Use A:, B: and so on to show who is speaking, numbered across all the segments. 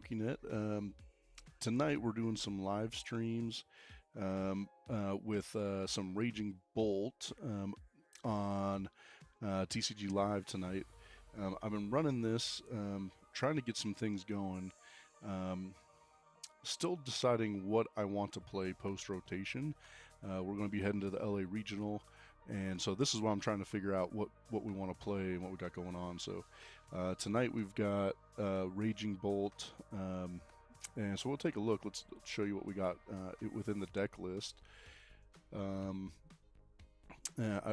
A: PokeNet. Tonight we're doing some live streams with some Raging Bolt on TCG Live tonight. I've been running this, trying to get some things going. Still deciding what I want to play post-rotation. We're going to be heading to the LA Regional, and so this is why I'm trying to figure out what we want to play and what we got going on. So tonight we've got Raging Bolt, and so we'll take a look. Let's show you what we got within the deck list. I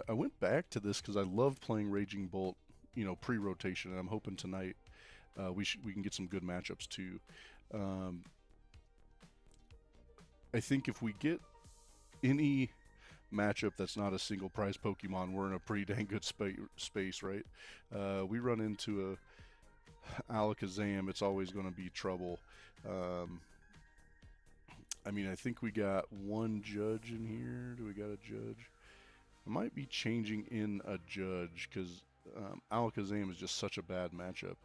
A: went back to this because I loved playing Raging Bolt, pre-rotation, and I'm hoping tonight we can get some good matchups too. I think if we get any matchup that's not a single prize Pokemon, we're in a pretty dang good space, right? We run into a Alakazam, it's always going to be trouble. I think we got one judge in here. Do we got a judge? I might be changing in a judge because Alakazam is just such a bad matchup.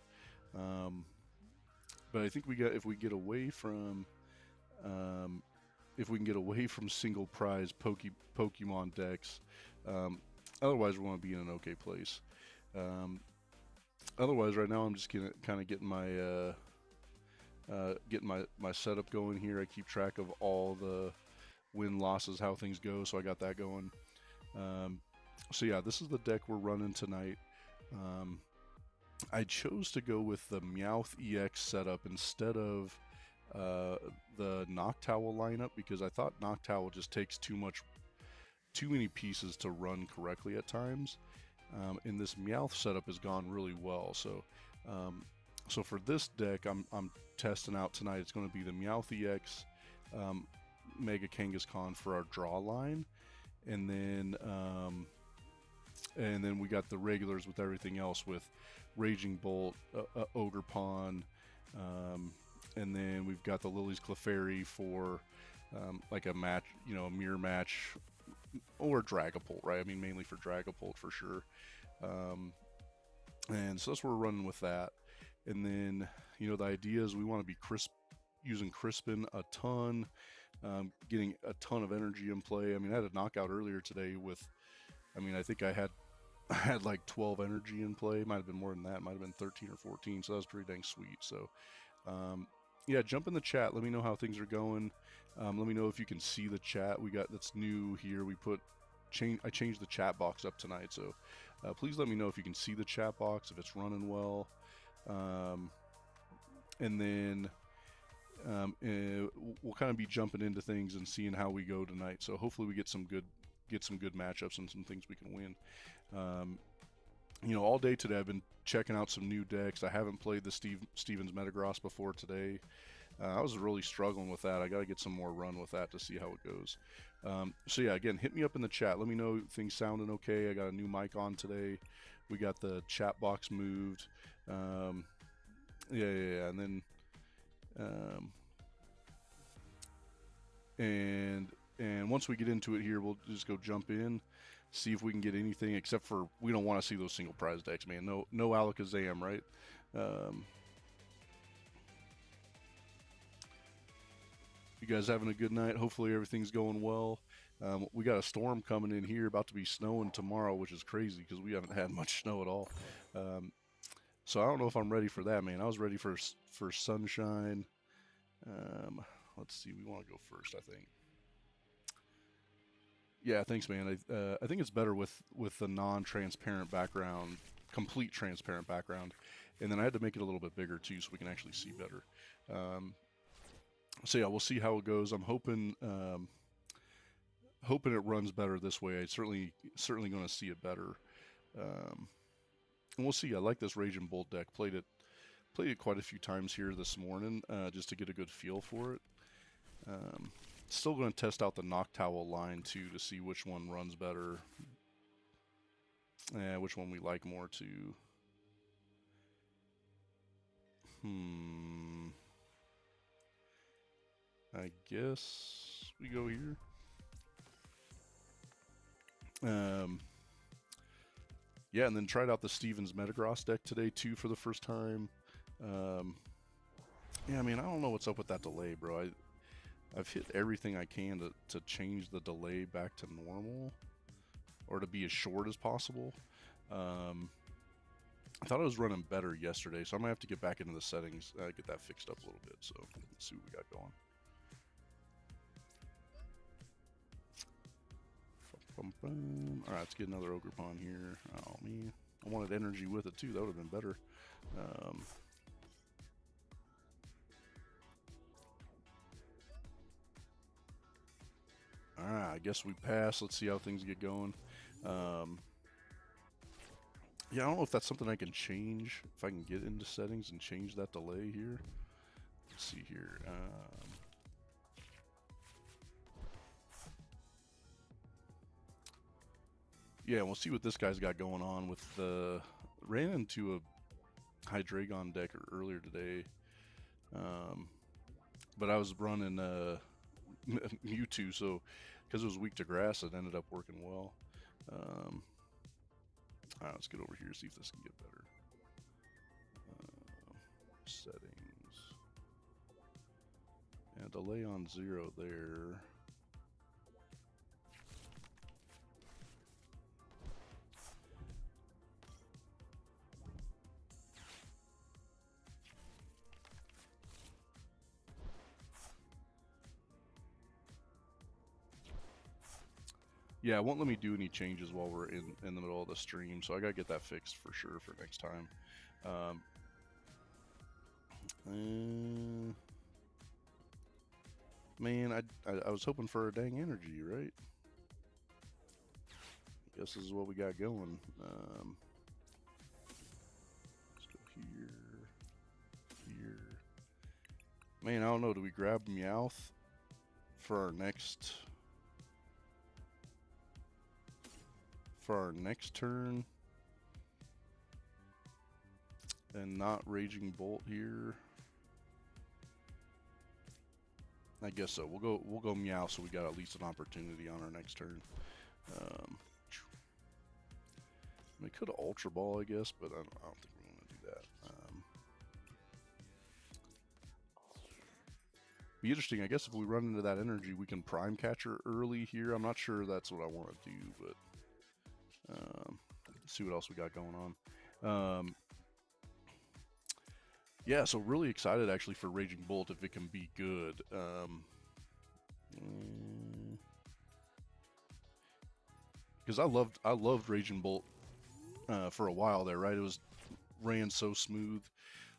A: But I think if we get away from single prize Pokemon decks, otherwise we're going to be in an okay place. Otherwise, right now I'm just gonna kind of getting my setup going here. I keep track of all the win losses, how things go, so I got that going. So yeah, this is the deck we're running tonight. I chose to go with the Meowth EX setup instead of the Noctowl lineup because I thought Noctowl just takes too many pieces to run correctly at times. And this Meowth setup has gone really well. So for this deck, I'm testing out tonight. It's going to be the Meowth EX Mega Kangaskhan for our draw line, and then we got the regulars with everything else with Raging Bolt, Ogerpon, and then we've got the Lily's Clefairy for like a match, a mirror match, or Dragapult, right? I mean, mainly for Dragapult for sure. And so that's what we're running with that. And then, the idea is we want to be using Crispin a ton, getting a ton of energy in play. I had a knockout earlier today with, I think I had like 12 energy in play. Might have been more than that. Might have been 13 or 14. So that was pretty dang sweet. So, yeah, jump in the chat. Let me know how things are going. Let me know if you can see the chat. We got that's new here. I changed the chat box up tonight, so please let me know if you can see the chat box, if it's running well. And then we'll kind of be jumping into things and seeing how we go tonight. So hopefully we get some good matchups and some things we can win. All day today I've been checking out some new decks. I haven't played the Stevens Metagross before today. I was really struggling with that. I got to get some more run with that to see how it goes. So yeah, again, hit me up in the chat. Let me know things sounding okay. I got a new mic on today. We got the chat box moved. And then and once we get into it here, we'll just go jump in, see if we can get anything, except for we don't want to see those single prize decks, man. No Alakazam, right? You guys having a good night? Hopefully everything's going well. We got a storm coming in here, about to be snowing tomorrow, which is crazy because we haven't had much snow at all. So I don't know if I'm ready for that, man. I was ready for sunshine. Let's see. We want to go first, I think. Yeah, thanks, man. I think it's better with the non-transparent background, complete transparent background, and then I had to make it a little bit bigger too, so we can actually see better. So yeah, we'll see how it goes. I'm hoping it runs better this way. I'm certainly going to see it better, and we'll see. I like this Raging Bolt deck. Played it quite a few times here this morning, just to get a good feel for it. Still going to test out the Noctowl line too to see which one runs better, which one we like more too. I guess we go here. Yeah, and then tried out the Stevens Metagross deck today too for the first time. Yeah, I mean, I don't know what's up with that delay, bro. I've hit everything I can to change the delay back to normal, or to be as short as possible. I thought I was running better yesterday, so I might have to get back into the settings, get that fixed up a little bit. So let's see what we got going. Alright, let's get another Ogerpon here. Oh, man. I wanted energy with it, too. That would have been better. Alright, I guess we pass. Let's see how things get going. Yeah, I don't know if that's something I can change. If I can get into settings and change that delay here. Let's see here. Yeah, we'll see what this guy's got going on with the... Ran into a Hydreigon deck earlier today. But I was running Mewtwo, so because it was weak to grass, it ended up working well. Alright, let's get over here, see if this can get better. Settings. Yeah, delay on 0 there. Yeah, it won't let me do any changes while we're in the middle of the stream, so I gotta get that fixed for sure for next time. Man, I was hoping for a dang energy, right? I guess this is what we got going. Let's go here. Man, I don't know. Do we grab Meowth for our next turn? And not Raging Bolt here. I guess so. We'll go Meow, so we got at least an opportunity on our next turn. We could have Ultra Ball, I guess, but I don't think we want to do that. Be interesting, I guess, if we run into that energy, we can Prime Catcher early here. I'm not sure that's what I want to do, but let's see what else we got going on. Yeah, so really excited actually for Raging Bolt if it can be good. Because I loved Raging Bolt for a while there, right? It ran so smooth.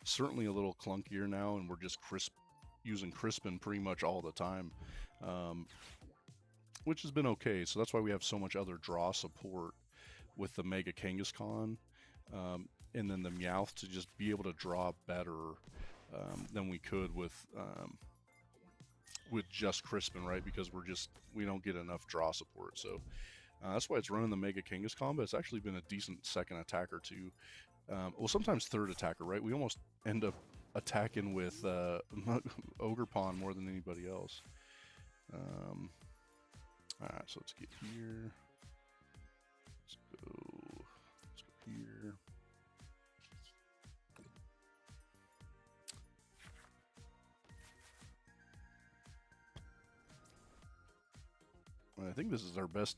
A: Certainly a little clunkier now, and we're just using Crispin pretty much all the time, which has been okay. So that's why we have so much other draw support with the Mega Kangaskhan. And then the Meowth to just be able to draw better than we could with just Crispin, right? Because we don't get enough draw support. So that's why it's running the Mega Kangaskhan, but it's actually been a decent second attacker too. Well, sometimes third attacker, right? We almost end up attacking with Ogerpon more than anybody else. Alright, so let's get here. Let's go here. I think this is our best,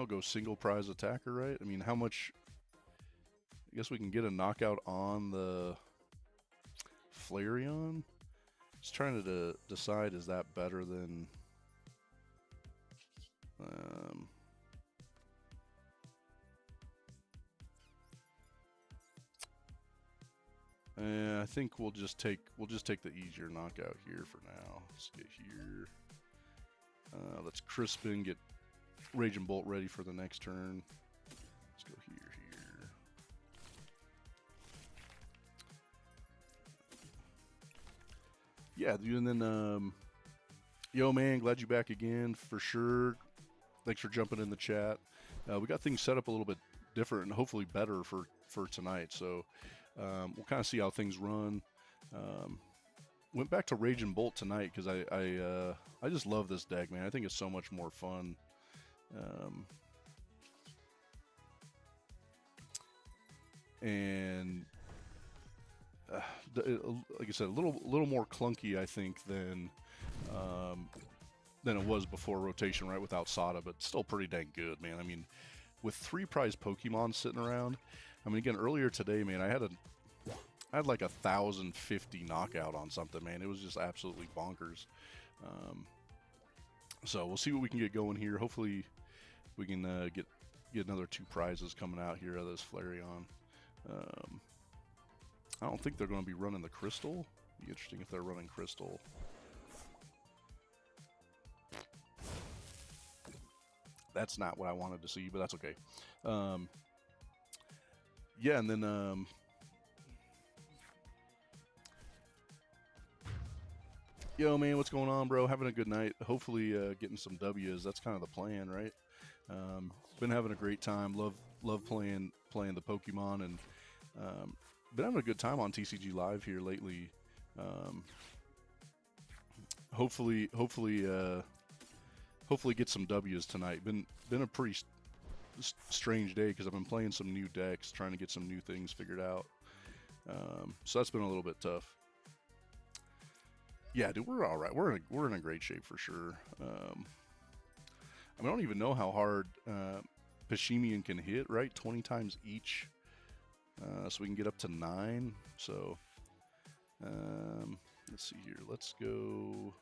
A: go single prize attacker, right? I mean, how much... I guess we can get a knockout on the Flareon. Just trying to decide, is that better than... I think we'll just take the easier knockout here for now. Let's get here. Let's Crispin, get Raging Bolt ready for the next turn. Let's go here. Yeah, dude, and then, yo, man, glad you're back again, for sure. Thanks for jumping in the chat. We got things set up a little bit different and hopefully better for tonight, so we'll kind of see how things run. Went back to Raging Bolt tonight because I just love this deck, man. I think it's so much more fun. And like I said, a little more clunky, I think, than it was before rotation, right? Without Sada, but still pretty dang good, man. I mean, with 3 prize Pokemon sitting around, I mean, again, earlier today, man, I had like 1,050 knockout on something, man. It was just absolutely bonkers. So we'll see what we can get going here. Hopefully, we can get another 2 prizes coming out here out of this Flareon. I don't think they're going to be running the Crystal. Be interesting if they're running Crystal. That's not what I wanted to see, but that's okay. Yeah, and then yo, man, what's going on, bro? Having a good night. Hopefully, getting some W's. That's kind of the plan, right? Been having a great time. Love playing the Pokemon, and been having a good time on TCG Live here lately. Hopefully get some W's tonight. Been a pretty strange day because I've been playing some new decks, trying to get some new things figured out. So that's been a little bit tough. Yeah, dude, we're all right. We're in a great shape for sure. I mean, I don't even know how hard Pashimian can hit, right? 20 times each. So we can get up to 9. So let's see here. Let's go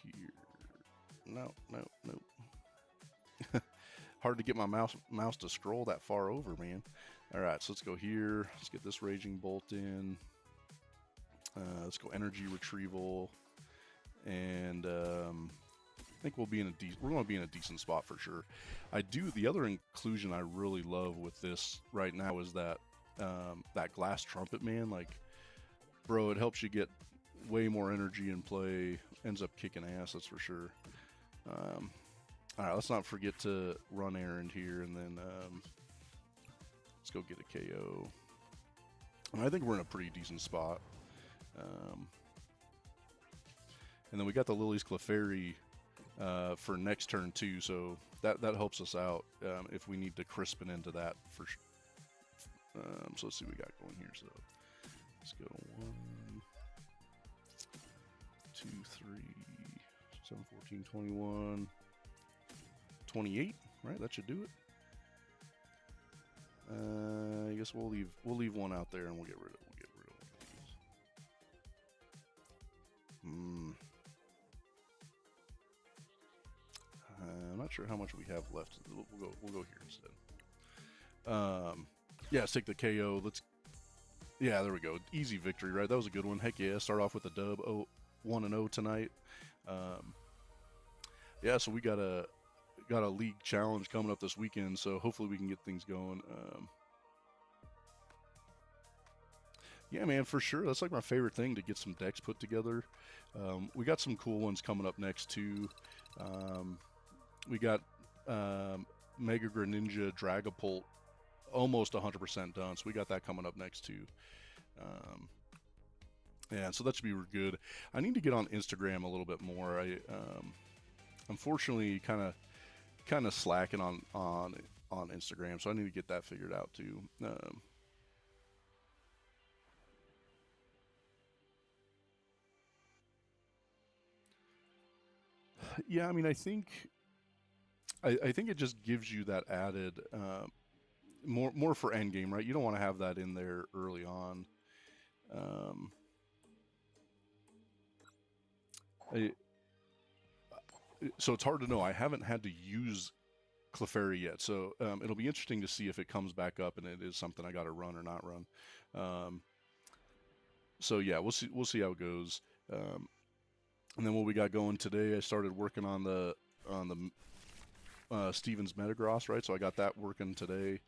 A: here. No. Hard to get my mouse to scroll that far over, man. All right, so let's go here. Let's get this Raging Bolt in. Let's go Energy Retrieval, and I think we're going to be in a decent spot for sure. The other inclusion I really love with this right now is that that Glass Trumpet, man. Like, bro, it helps you get way more energy in play. Ends up kicking ass, that's for sure. All right, let's not forget to run errand here, and then let's go get a KO. And I think we're in a pretty decent spot. And then we got the Lily's Clefairy for next turn too, so that helps us out if we need to crisp it into that for sure. So let's see what we got going here. So let's go 1, 2, 3, 7, 14, 21, 28. Right, that should do it. I guess we'll leave one out there and we'll get rid of these. I'm not sure how much we have left. We'll go here instead. Yeah, let's take the KO. Yeah, there we go. Easy victory, right? That was a good one. Heck yeah. Start off with a dub. 1-0 tonight. Yeah, so we got a league challenge coming up this weekend, so hopefully we can get things going. Yeah, man, for sure. That's like my favorite thing, to get some decks put together. We got some cool ones coming up next too. We got Mega Greninja Dragapult almost 100% done, so we got that coming up next too. Yeah, so that should be good. I need to get on Instagram a little bit more. I unfortunately kind of slacking on Instagram, so I need to get that figured out too. Yeah, I mean, I think it just gives you that added more for endgame, right? You don't want to have that in there early on. So it's hard to know. I haven't had to use Clefairy yet, so it'll be interesting to see if it comes back up and it is something I got to run or not run. So yeah, we'll see how it goes. And then what we got going today, I started working on the Stevens Metagross, right? So I got that working today.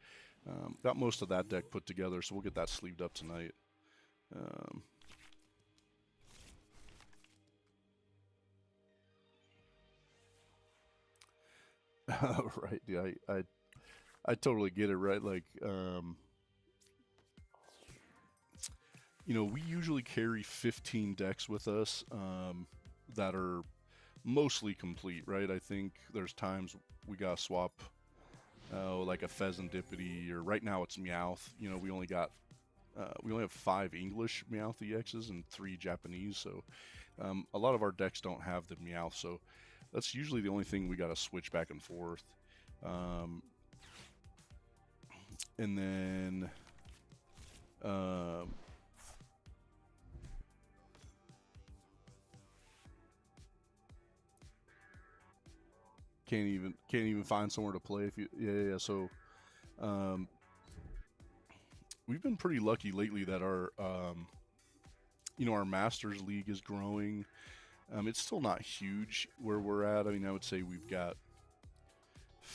A: Got most of that deck put together, so we'll get that sleeved up tonight. Right, dude. I totally get it, right? Like, you know, we usually carry 15 decks with us that are mostly complete, right? I think there's times we gotta swap like a Pheasantipity, or right now it's Meowth. You know, we only got we only have 5 English Meowth EXs and 3 Japanese, so a lot of our decks don't have the Meowth, so that's usually the only thing we got to switch back and forth. And then can't even find somewhere to play if you yeah. So we've been pretty lucky lately that our our Masters League is growing. It's still not huge where we're at. I mean, I would say we've got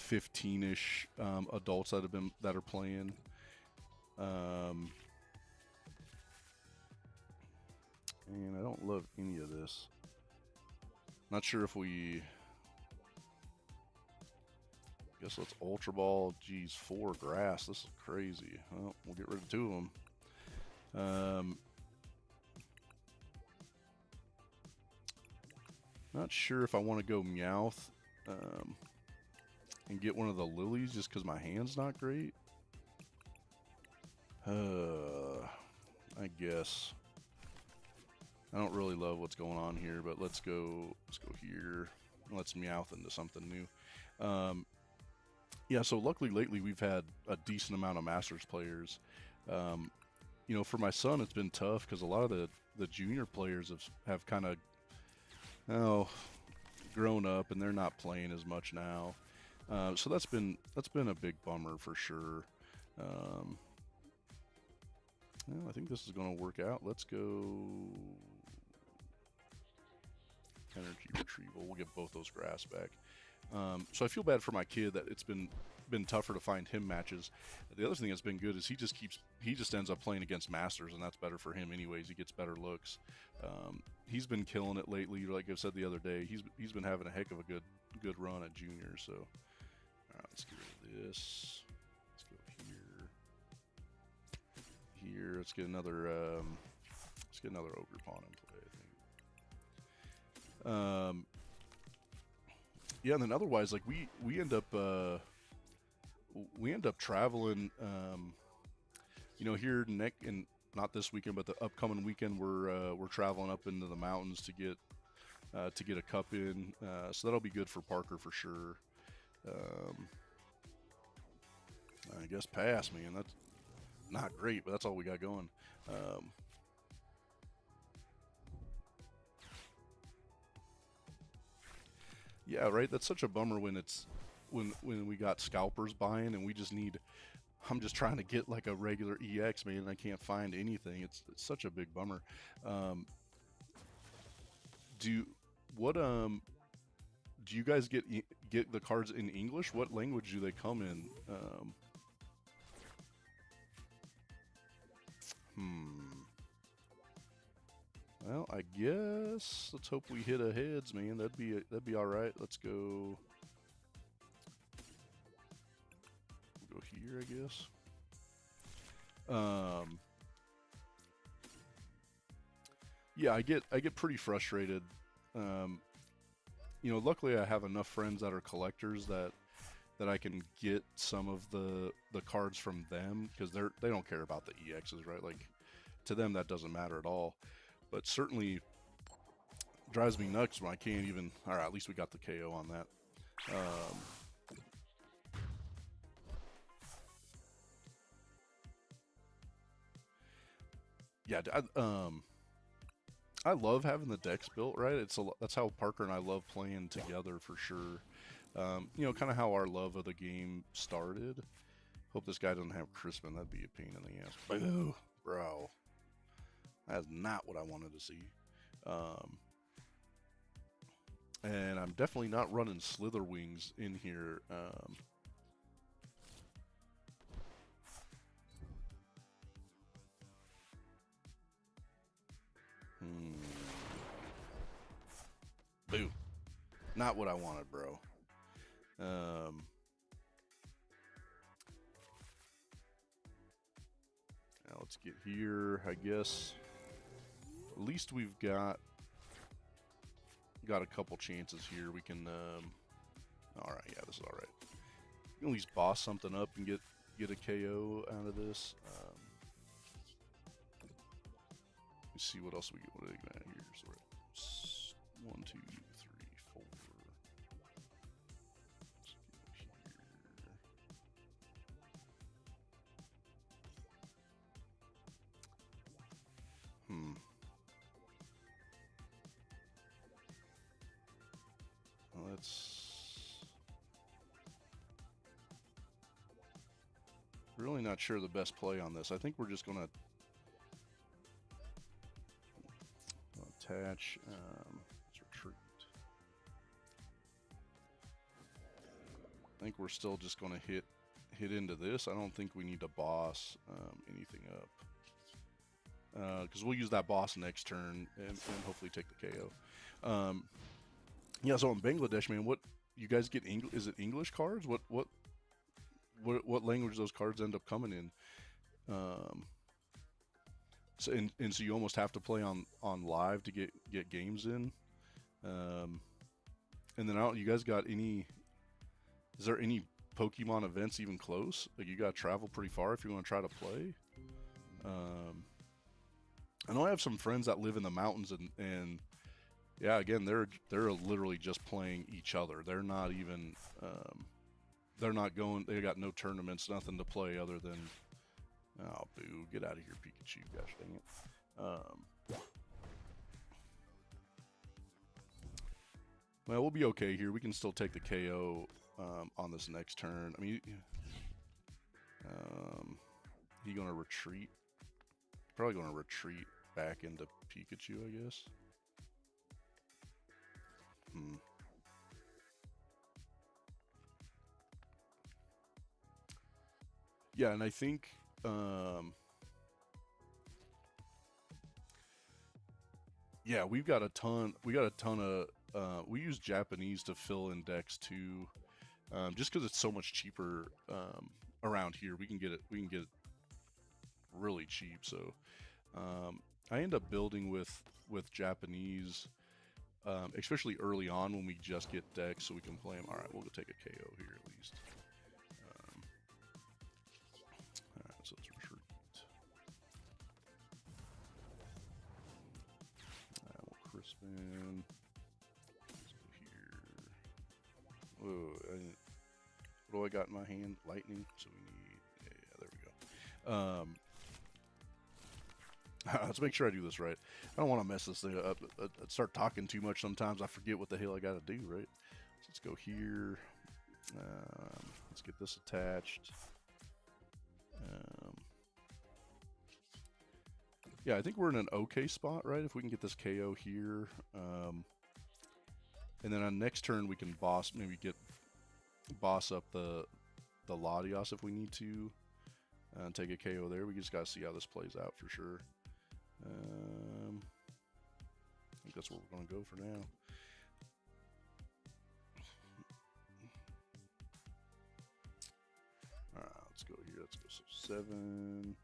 A: 15-ish adults that are playing. And I don't love any of this. Not sure if we. Guess let's Ultra Ball. Geez, 4 grass. This is crazy. Well, we'll get rid of 2 of them. Not sure if I want to go Meowth and get one of the lilies just because my hand's not great. I guess. I don't really love what's going on here, but let's go here. Let's Meowth into something new. Yeah, so luckily lately we've had a decent amount of Masters players. For my son it's been tough because a lot of the junior players have kind of grown up and they're not playing as much now. So that's been a big bummer for sure. Well, I think this is going to work out. Let's go energy retrieval. We'll get both those grass back. So I feel bad for my kid that it's been tougher to find him matches. The other thing that's been good is he just ends up playing against Masters, and that's better for him anyways. He gets better looks. He's been killing it lately. Like I said the other day, he's been having a heck of a good run at juniors. So all right, let's get rid of this. Let's go here. Let's get another Ogerpon in play, I think. Yeah, and then otherwise, like we end up traveling. Here and not this weekend, but the upcoming weekend, we're traveling up into the mountains to get a cup in. So that'll be good for Parker for sure. I guess pass, man. That's not great, but that's all we got going. Yeah, right. That's such a bummer when we got scalpers buying and we just need. I'm just trying to get like a regular EX, man, and I can't find anything. It's such a big bummer. Do you guys get the cards in English? What language do they come in? Well, I guess let's hope we hit a heads, man. That'd be all right. Let's go. We'll go here, I guess. Yeah, I get pretty frustrated. Luckily I have enough friends that are collectors that I can get some of the cards from them because they don't care about the EXs, right? Like to them that doesn't matter at all. But certainly drives me nuts when I can't even. All right, at least we got the KO on that. Yeah, I love having the decks built, right? That's how Parker and I love playing together for sure. Kind of how our love of the game started. Hope this guy doesn't have Crispin. That'd be a pain in the ass. Boo, bro. That's not what I wanted to see. And I'm definitely not running Slither Wings in here. Boo. Not what I wanted, bro. Now let's get here, I guess. At least we've got a couple chances here. We can all right, yeah, this is all right. We can at least boss something up and get a KO out of this. me see what else we get. What are they gonna have here? So we're at 1, 2, 3, 4. Let's go here. Let's. Really not sure the best play on this. I think we're just gonna attach. Let's retreat. I think we're still just gonna hit into this. I don't think we need to boss anything up. Because we'll use that boss next turn and hopefully take the KO. Yeah, so in Bangladesh, man, what you guys get? Is it English cards? What language those cards end up coming in? So and so you almost have to play on live to get games in. And then you guys got any? Is there any Pokemon events even close? Like you got to travel pretty far if you want to try to play. I know I have some friends that live in the mountains and yeah, again, they're literally just playing each other. They're not even they're not going. They got no tournaments, nothing to play other than. Oh, boo! Get out of here, Pikachu! Gosh dang it. Well, we'll be okay here. We can still take the KO on this next turn. I mean, he gonna retreat? Probably gonna retreat back into Pikachu, I guess. Yeah, and I think yeah, we got a ton of we use Japanese to fill in decks too. Just because it's so much cheaper around here, we can get it really cheap. So I end up building with Japanese, especially early on when we just get decks, so we can play them. All right, we'll go take a KO here at least. All right, so let's retreat. We'll Crispin. Let's go here. Whoa, what do I got in my hand? Lightning. So we need. Yeah, there we go. Let's make sure I do this right. I don't want to mess this thing up. I start talking too much sometimes. I forget what the hell I got to do, right? So let's go here. Let's get this attached. Yeah, I think we're in an okay spot, right? If we can get this KO here. And then on next turn, we can maybe boss up the Latios if we need to. And take a KO there. We just got to see how this plays out for sure. I think that's where we're going to go for now. All right, let's go here. Let's go. So 7,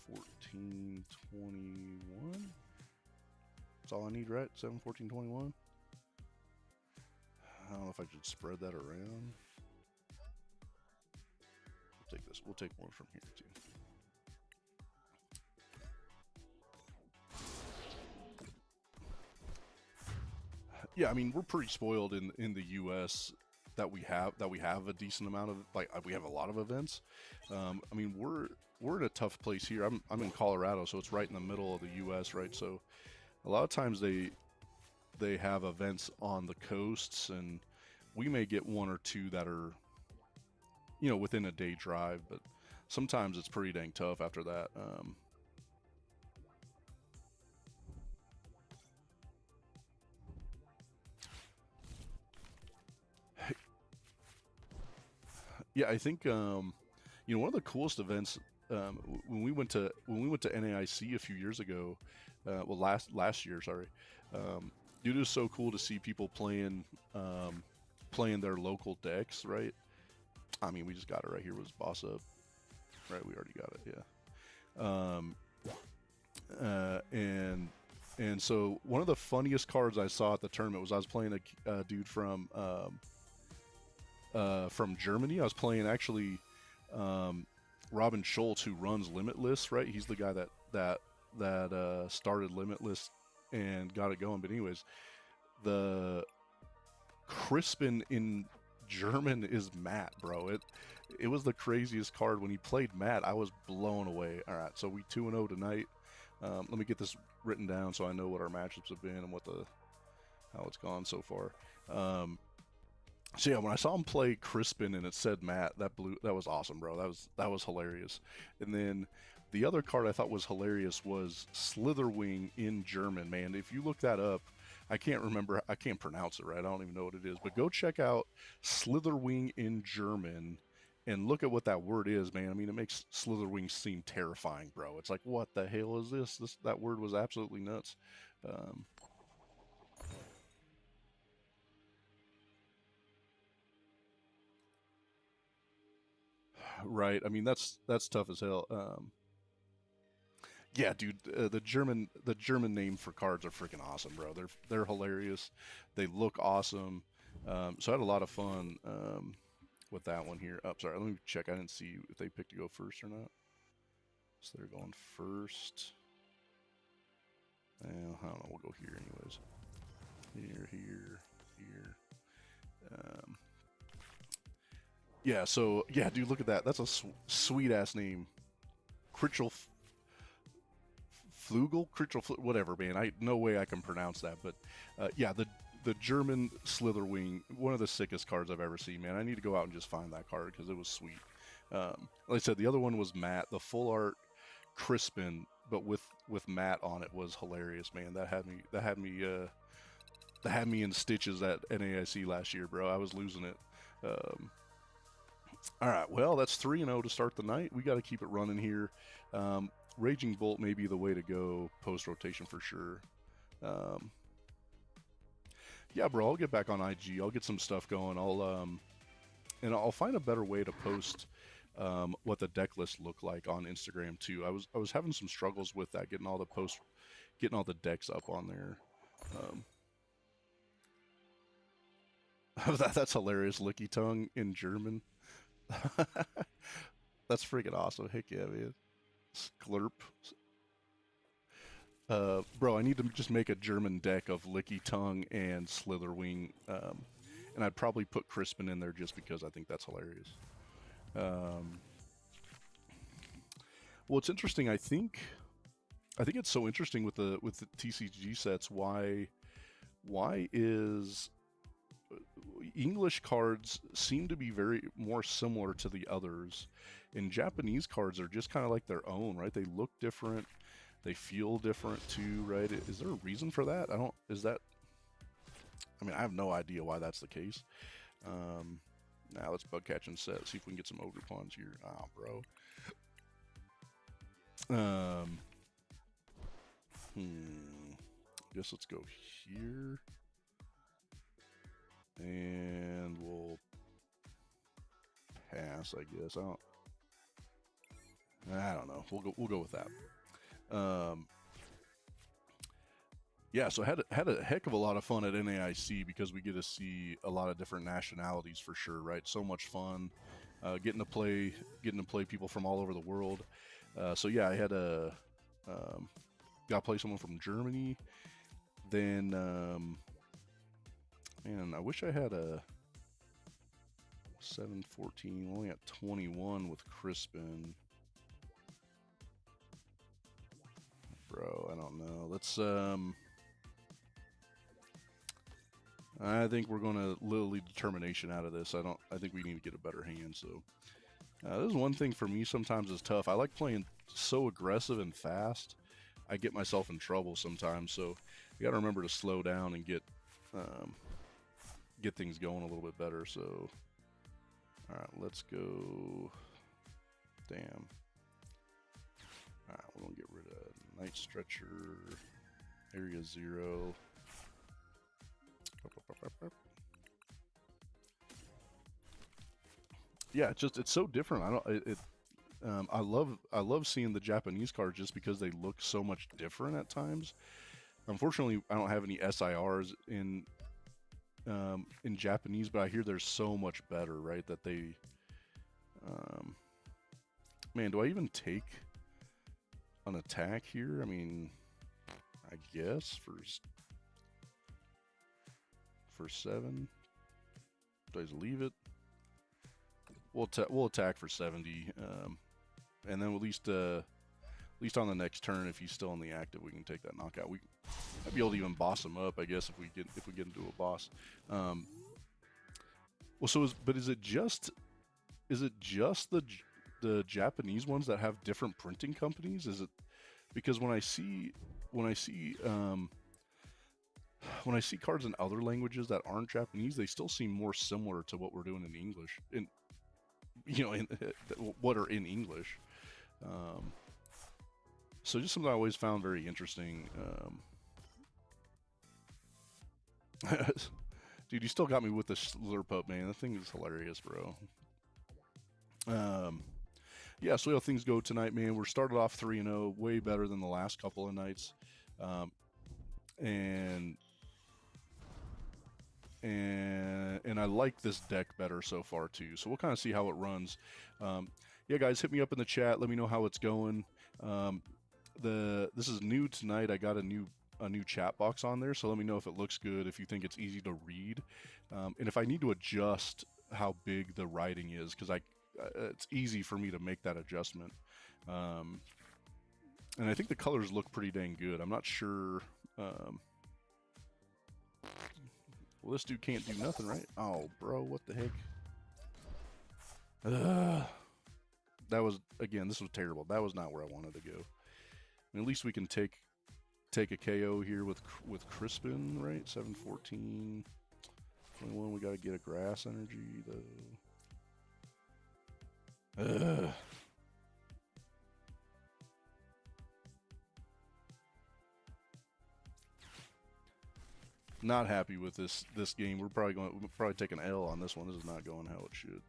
A: 14, 21. That's all I need, right? 7, 14, 21. I don't know if I should spread that around. We'll take this. We'll take one from here too. Yeah, I mean, we're pretty spoiled in the U.S. that we have a decent amount of, like, we have a lot of events. I mean, we're in a tough place here. I'm in Colorado, so it's right in the middle of the U.S., right? So a lot of times they have events on the coasts, and we may get one or two that are, within a day drive, but sometimes it's pretty dang tough after that. Yeah, I think one of the coolest events when we went to NAIC a few years ago, well last year, sorry. It was so cool to see people playing their local decks, right? I mean, we just got it right here. Was boss up, right? We already got it, yeah. And so one of the funniest cards I saw at the tournament was I was playing a dude from Germany. I was playing actually Robin Schultz, who runs Limitless, right? He's the guy that started Limitless and got it going. But anyways, the Crispin in German is Matt, bro. It was the craziest card when he played Matt. I was blown away. All right, so we 2-0 tonight. Let me get this written down so I know what our matchups have been and how it's gone so far. So yeah, when I saw him play Crispin and it said Matt, that was awesome, bro. That was hilarious. And then the other card I thought was hilarious was Slitherwing in German. Man, if you look that up, I can't pronounce it right. I don't even know what it is. But go check out Slitherwing in German and look at what that word is, man. I mean, it makes Slitherwing seem terrifying, bro. It's like, what the hell is this? That word was absolutely nuts. Right. I mean, that's tough as hell. Yeah, dude, the German name for cards are freaking awesome, bro. They're hilarious. They look awesome. So I had a lot of fun with that one here. Oh, sorry, let me check. I didn't see if they picked to go first or not. So they're going first. I don't know. We'll go here anyways. Here. Yeah. So yeah, dude, look at that. That's a sweet ass name. Critchel Flugel, whatever, man. No way I can pronounce that, but yeah, the German Slitherwing, one of the sickest cards I've ever seen, man. I need to go out and just find that card because it was sweet. Like I said, the other one was Matt, the full art Crispin, but with Matt on it was hilarious, man. That had me in stitches at NAIC last year, bro. I was losing it. All right, well, that's 3-0 to start the night. We got to keep it running here. Raging Bolt may be the way to go post rotation for sure. Yeah, bro, I'll get back on IG. I'll get some stuff going. I'll find a better way to post what the deck list look like on Instagram too. I was having some struggles with that, getting all the decks up on there. That's hilarious. Licky tongue in German. That's freaking awesome. Heck yeah, man. Sklurp. Bro, I need to just make a German deck of Licky Tongue and Slitherwing, and I'd probably put Crispin in there just because I think that's hilarious. Well, it's interesting. I think it's so interesting with the TCG sets. Why is English cards seem to be very more similar to the others, and Japanese cards are just kind of like their own, right? They look different, they feel different too, right? Is there a reason for that? I mean, I have no idea why that's the case. Now let's bug catch and set, see if we can get some Ogerpons here. Oh, bro. Guess let's go here. And we'll pass, I guess. I don't know. We'll go with that. Yeah, so had a heck of a lot of fun at NAIC because we get to see a lot of different nationalities for sure, right? So much fun, getting to play people from all over the world. So yeah, I had got to play someone from Germany. Then, man, I wish I had a 7-14. Only at 21 with Crispin. Bro, I don't know. Let's I think we're gonna literally determination out of this. I think we need to get a better hand. So this is one thing for me sometimes is tough. I like playing so aggressive and fast. I get myself in trouble sometimes. So you got to remember to slow down and get things going a little bit better. So all right, let's go. Damn. All right, we're gonna get rid of Night Stretcher, Area 0. Yeah, it's so different. I love seeing the Japanese cards just because they look so much different at times. Unfortunately, I don't have any SIRs in Japanese, but I hear they're so much better, right? That they Man, do I even take an attack here? I mean, I guess for 7. Do I just leave it? We'll attack for 70, and then at least on the next turn, if he's still in the active, we can take that knockout. We might be able to even boss him up, I guess, if we get into a boss. Well, so is it just the Japanese ones that have different printing companies? Is it because when I see cards in other languages that aren't Japanese, they still seem more similar to what we're doing in English, what are in English. So just something I always found very interesting. Dude, you still got me with the slurp up, man. That thing is hilarious, bro. Yeah, so how things go tonight, man. We're started off 3-0, way better than the last couple of nights. And I like this deck better so far too. So we'll kind of see how it runs. Yeah, guys, hit me up in the chat. Let me know how it's going. This is new tonight. I got a new chat box on there, so let me know if it looks good, if you think it's easy to read, and if I need to adjust how big the writing is, because it's easy for me to make that adjustment. And I think the colors look pretty dang good. I'm not sure. Well, this dude can't do nothing, right? Oh, bro, what the heck? That was, again, this was terrible. That was not where I wanted to go. I mean, at least we can take a KO here with Crispin, right? 7-14, 21. We got to get a grass energy though. Not happy with this game. We're probably take an L on this one. This is not going how it should.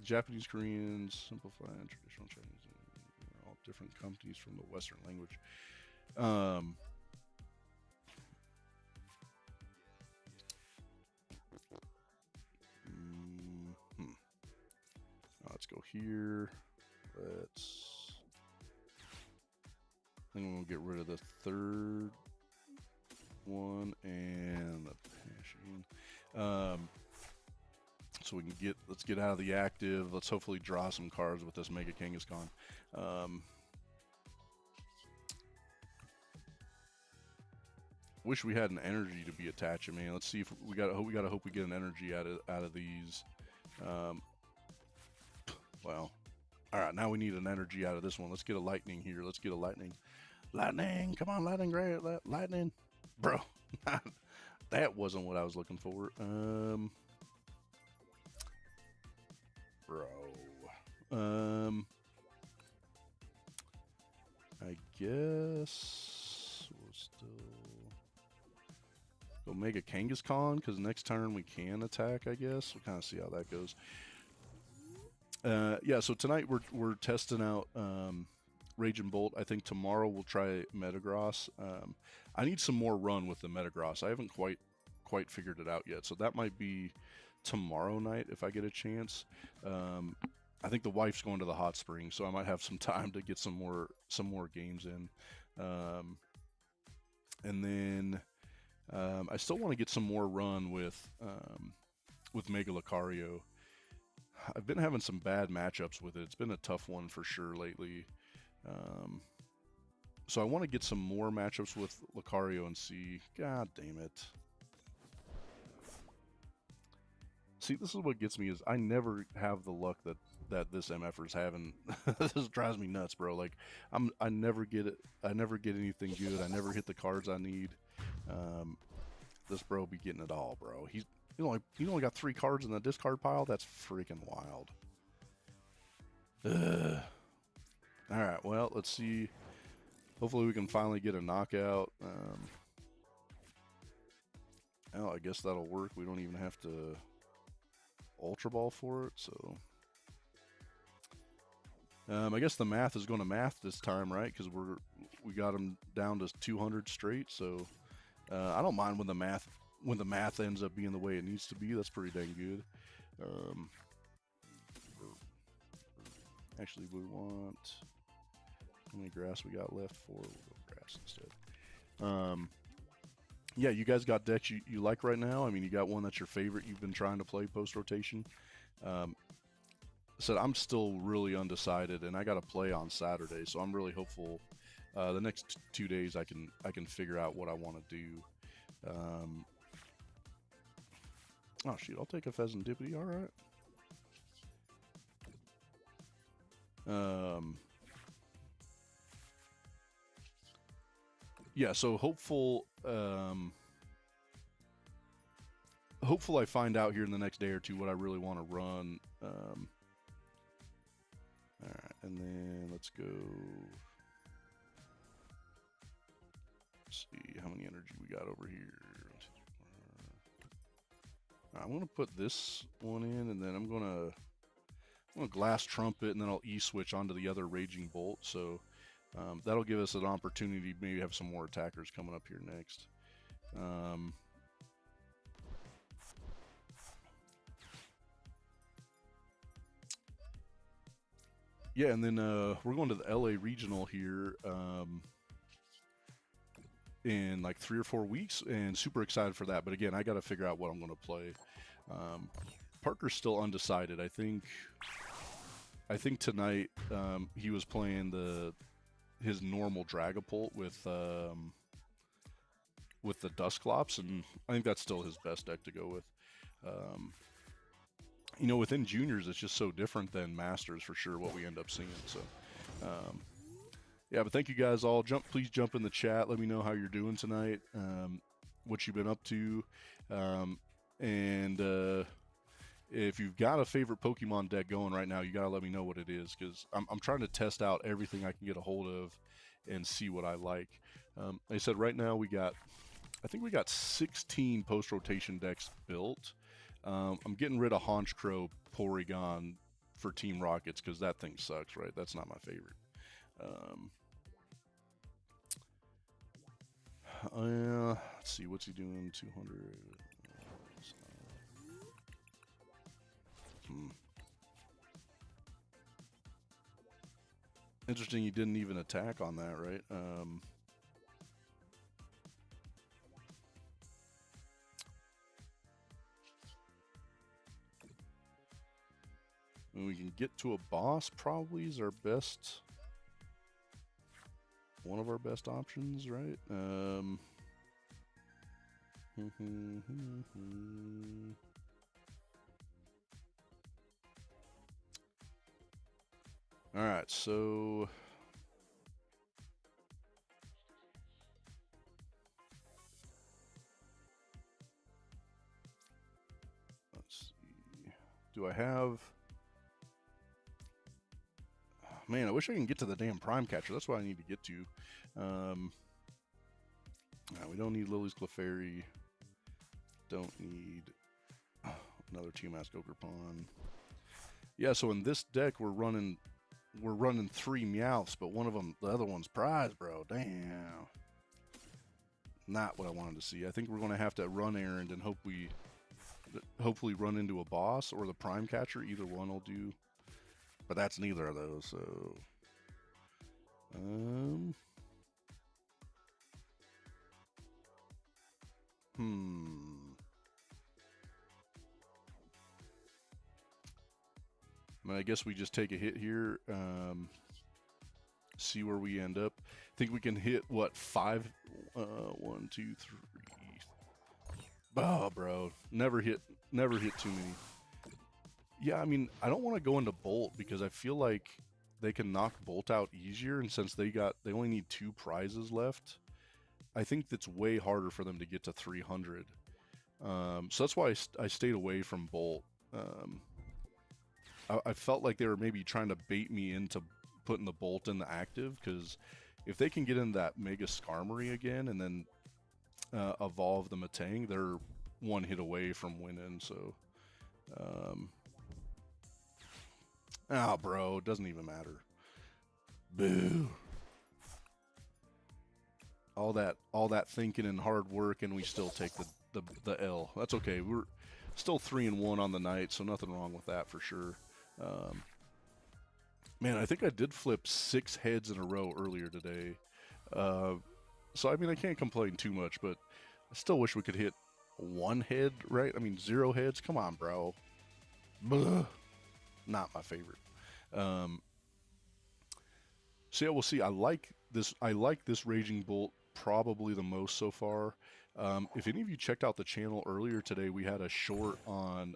A: Japanese, Koreans, simplify and traditional Chinese, all different companies from the Western language. Let's go here. I think I'm gonna get rid of the third one and the passion. So we can let's get out of the active. Let's hopefully draw some cards with this Mega Kangaskhan. Wish we had an energy to be attaching, man. Let's see if we gotta hope we get an energy out of these. Well, all right, now we need an energy out of this one. Let's get a lightning here. Let's get a lightning. Lightning, come on, lightning, great, lightning, bro. That wasn't what I was looking for. Bro. I guess we'll still go Mega Kangaskhan, because next turn we can attack, I guess. We'll kind of see how that goes. Yeah, so tonight we're testing out Raging Bolt. I think tomorrow we'll try Metagross. I need some more run with the Metagross. I haven't quite figured it out yet, so that might be tomorrow night if I get a chance. I think the wife's going to the hot spring, so I might have some time to get some more games in. And then I still want to get some more run with Mega Lucario. I've been having some bad matchups with it. It's been a tough one for sure lately. So I want to get some more matchups with Lucario and see. God damn it. See, this is what gets me is I never have the luck that this MFer's having. This drives me nuts, bro. Like I never get it. I never get anything good. I never hit the cards I need. This bro be getting it all, bro. He only got 3 cards in the discard pile. That's freaking wild. All right, well, let's see. Hopefully we can finally get a knockout. Oh, I guess that'll work. We don't even have to Ultra Ball for it, so I guess the math is going to math this time, right? Because we got him down to 200 straight, so I don't mind when the math when the math ends up being the way it needs to be, that's pretty dang good. Actually, we want, how many grass we got left for? We'll go grass instead. Yeah, you guys got decks you like right now? I mean, you got one that's your favorite you've been trying to play post-rotation? So I'm still really undecided, and I got to play on Saturday, so I'm really hopeful the next 2 days I can figure out what I want to do. Oh shoot, I'll take a pheasant dippity. All right. Yeah, so hopeful I find out here in the next day or two what I really want to run. All right, and then let's go. Let's see how many energy we got over here. I'm gonna put this one in, and then I'm gonna glass trumpet, and then I'll E-switch onto the other raging bolt. So that'll give us an opportunity to maybe have some more attackers coming up here next. Yeah, and then we're going to the LA Regional here in like 3 or 4 weeks, and super excited for that. But again, I got to figure out what I'm going to play. Parker's still undecided. I think tonight he was playing his normal Dragapult with the Dusclops, and I think that's still his best deck to go with. You know, within juniors, it's just so different than masters for sure, what we end up seeing. So, yeah, but thank you guys all. Please jump in the chat. Let me know how you're doing tonight, what you've been up to, and if you've got a favorite Pokemon deck going right now, you gotta let me know what it is, because I'm trying to test out everything I can get a hold of and see what I like. Like I said, right now I think we got 16 post-rotation decks built. I'm getting rid of Honchkrow Porygon for Team Rockets because that thing sucks, right? That's not my favorite. Let's see, what's he doing? 200. Interesting, he didn't even attack on that, right? When we can get to a boss, probably is our best, one of our best options, right? All right, so let's see. Do I have? Man, I wish I can get to the damn Prime Catcher. That's what I need to get to. We don't need Lily's Clefairy. Don't need another Teal Mask Ogerpon. Yeah, so in this deck we're running 3 Meowths, but the other one's prize, bro. Damn. Not what I wanted to see. I think we're going to have to run errand and hopefully run into a boss or the Prime Catcher. Either one will do. But that's neither of those, so I guess we just take a hit here, see where we end up. I think we can hit, what, 5? 1, 2, 3. Oh, bro, never hit too many. Yeah, I mean, I don't want to go into Bolt because I feel like they can knock Bolt out easier, and since they only need 2 prizes left, I think that's way harder for them to get to 300. So that's why I stayed away from Bolt. I felt like they were maybe trying to bait me into putting the Bolt in the active, because if they can get in that Mega Skarmory again and then evolve the Metang, they're 1 hit away from winning. So, oh, bro, it doesn't even matter. Boo. All that thinking and hard work, and we still take the L. That's okay. We're still 3-1 on the night, so nothing wrong with that for sure. Man, I think I did flip 6 heads in a row earlier today. So I mean, I can't complain too much, but I still wish we could hit 1 head, right? I mean, 0 heads. Come on, bro. Blah. Not my favorite. So yeah, we'll see. I like this Raging Bolt probably the most so far. If any of you checked out the channel earlier today, we had a short on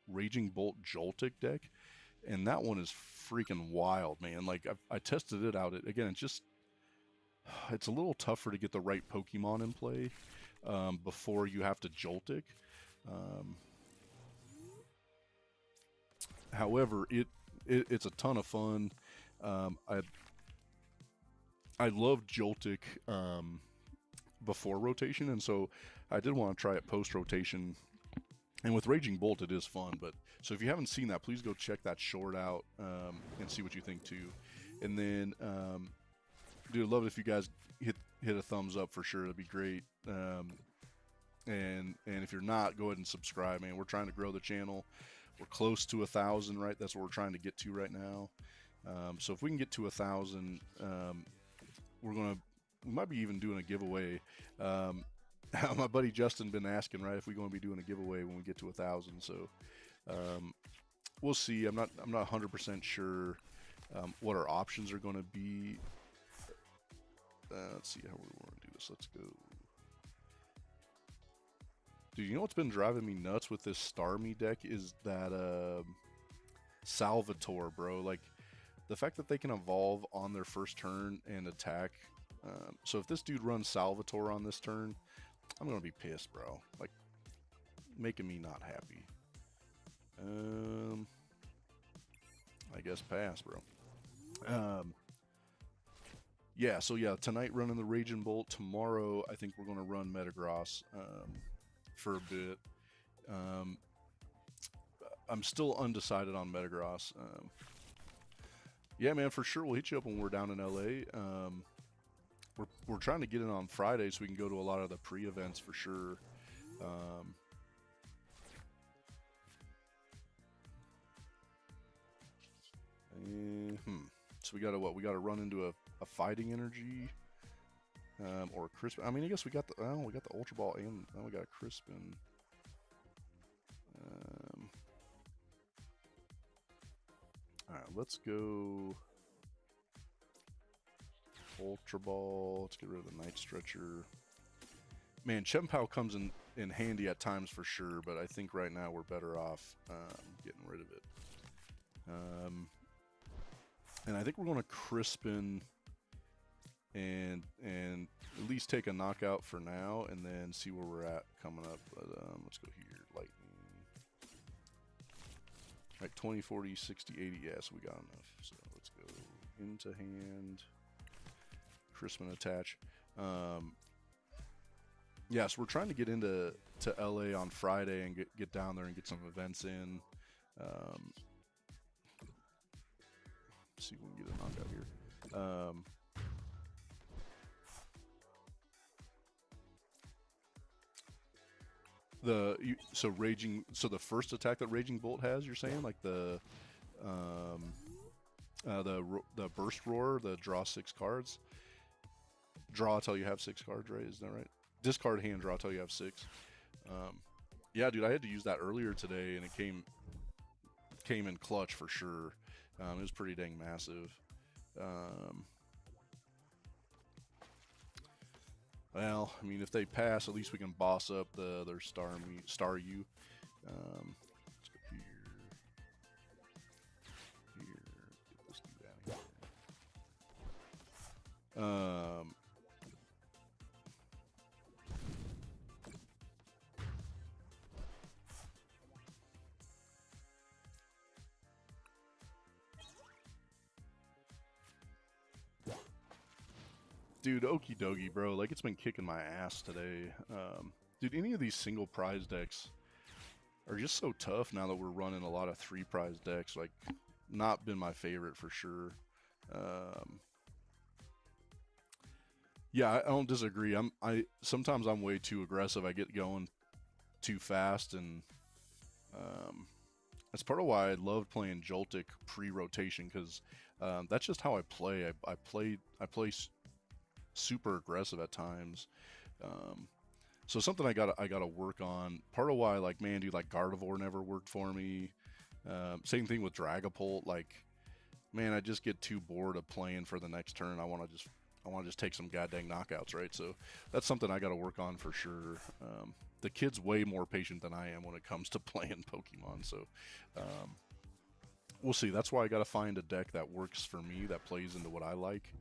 A: Raging Bolt Joltik deck, and that one is freaking wild, man. Like I tested it out. Again, it's a little tougher to get the right Pokemon in play before you have to Joltik. However, it's a ton of fun. I love Joltik before rotation, and so I did want to try it post rotation. And with Raging Bolt, it is fun. But so if you haven't seen that, please go check that short out and see what you think too. And then, dude, I'd love it if you guys hit a thumbs up for sure. That'd be great. And if you're not, go ahead and subscribe, man. We're trying to grow the channel. We're close to 1,000, right? That's what we're trying to get to right now. So if we can get to 1,000, we might be even doing a giveaway. My buddy Justin been asking, right, if we're going to be doing a giveaway when we get to 1,000. So we'll see. I'm not 100% sure what our options are going to be. Let's see how we want to do this. Let's go. Dude, you know what's been driving me nuts with this Starmie deck is that Salvatore, bro. Like, the fact that they can evolve on their first turn and attack. So if this dude runs Salvatore on this turn, I'm going to be pissed, bro. Like, making me not happy. I guess pass, bro. Yeah, so yeah, tonight running the Raging Bolt. Tomorrow, I think we're going to run Metagross for a bit. I'm still undecided on Metagross. Yeah, man, for sure. We'll hit you up when we're down in LA. We're trying to get in on Friday so we can go to a lot of the pre-events for sure. So we gotta what? We gotta run into a fighting energy, or a Crispin. I mean, I guess we got the Ultra Ball and now we got a Crispin. All right, let's go Ultra Ball. Let's get rid of the Night Stretcher. Man, Chempao comes in handy at times for sure, but I think right now we're better off getting rid of it. And I think we're going to Crispin and at least take a knockout for now, and then see where we're at coming up. But let's go here, Lightning. Like 20, 40, 60, 80. Yeah, so we got enough. So let's go into hand. Crispin attach. Yeah, so we're trying to get into LA on Friday and get down there and get some events in. See if we can get a knockout here. So the first attack that Raging Bolt has, you're saying, like the Burst Roar, the draw 6 cards. Draw till you have 6 cards, right? Is that right? Discard hand, draw till you have 6. Yeah, dude, I had to use that earlier today, and it came in clutch for sure. It was pretty dang massive. Well, I mean, if they pass, at least we can boss up their Star U. Let's go here. Get this dude out of here. Dude, okie dokie, bro. Like, it's been kicking my ass today. Dude, any of these single prize decks are just so tough now that we're running a lot of 3 prize decks. Like, not been my favorite for sure. Yeah, I don't disagree. Sometimes I'm way too aggressive. I get going too fast, and that's part of why I loved playing Joltik pre-rotation, because that's just how I play. I play super aggressive at times. So something I gotta work on. Part of why like Mandy, like Gardevoir never worked for me. Same thing with Dragapult. Like, man, I just get too bored of playing for the next turn. I want to just take some goddamn knockouts, right? So that's something I got to work on for sure. The kid's way more patient than I am when it comes to playing Pokemon. So we'll see. That's why I got to find a deck that works for me, that plays into what I like.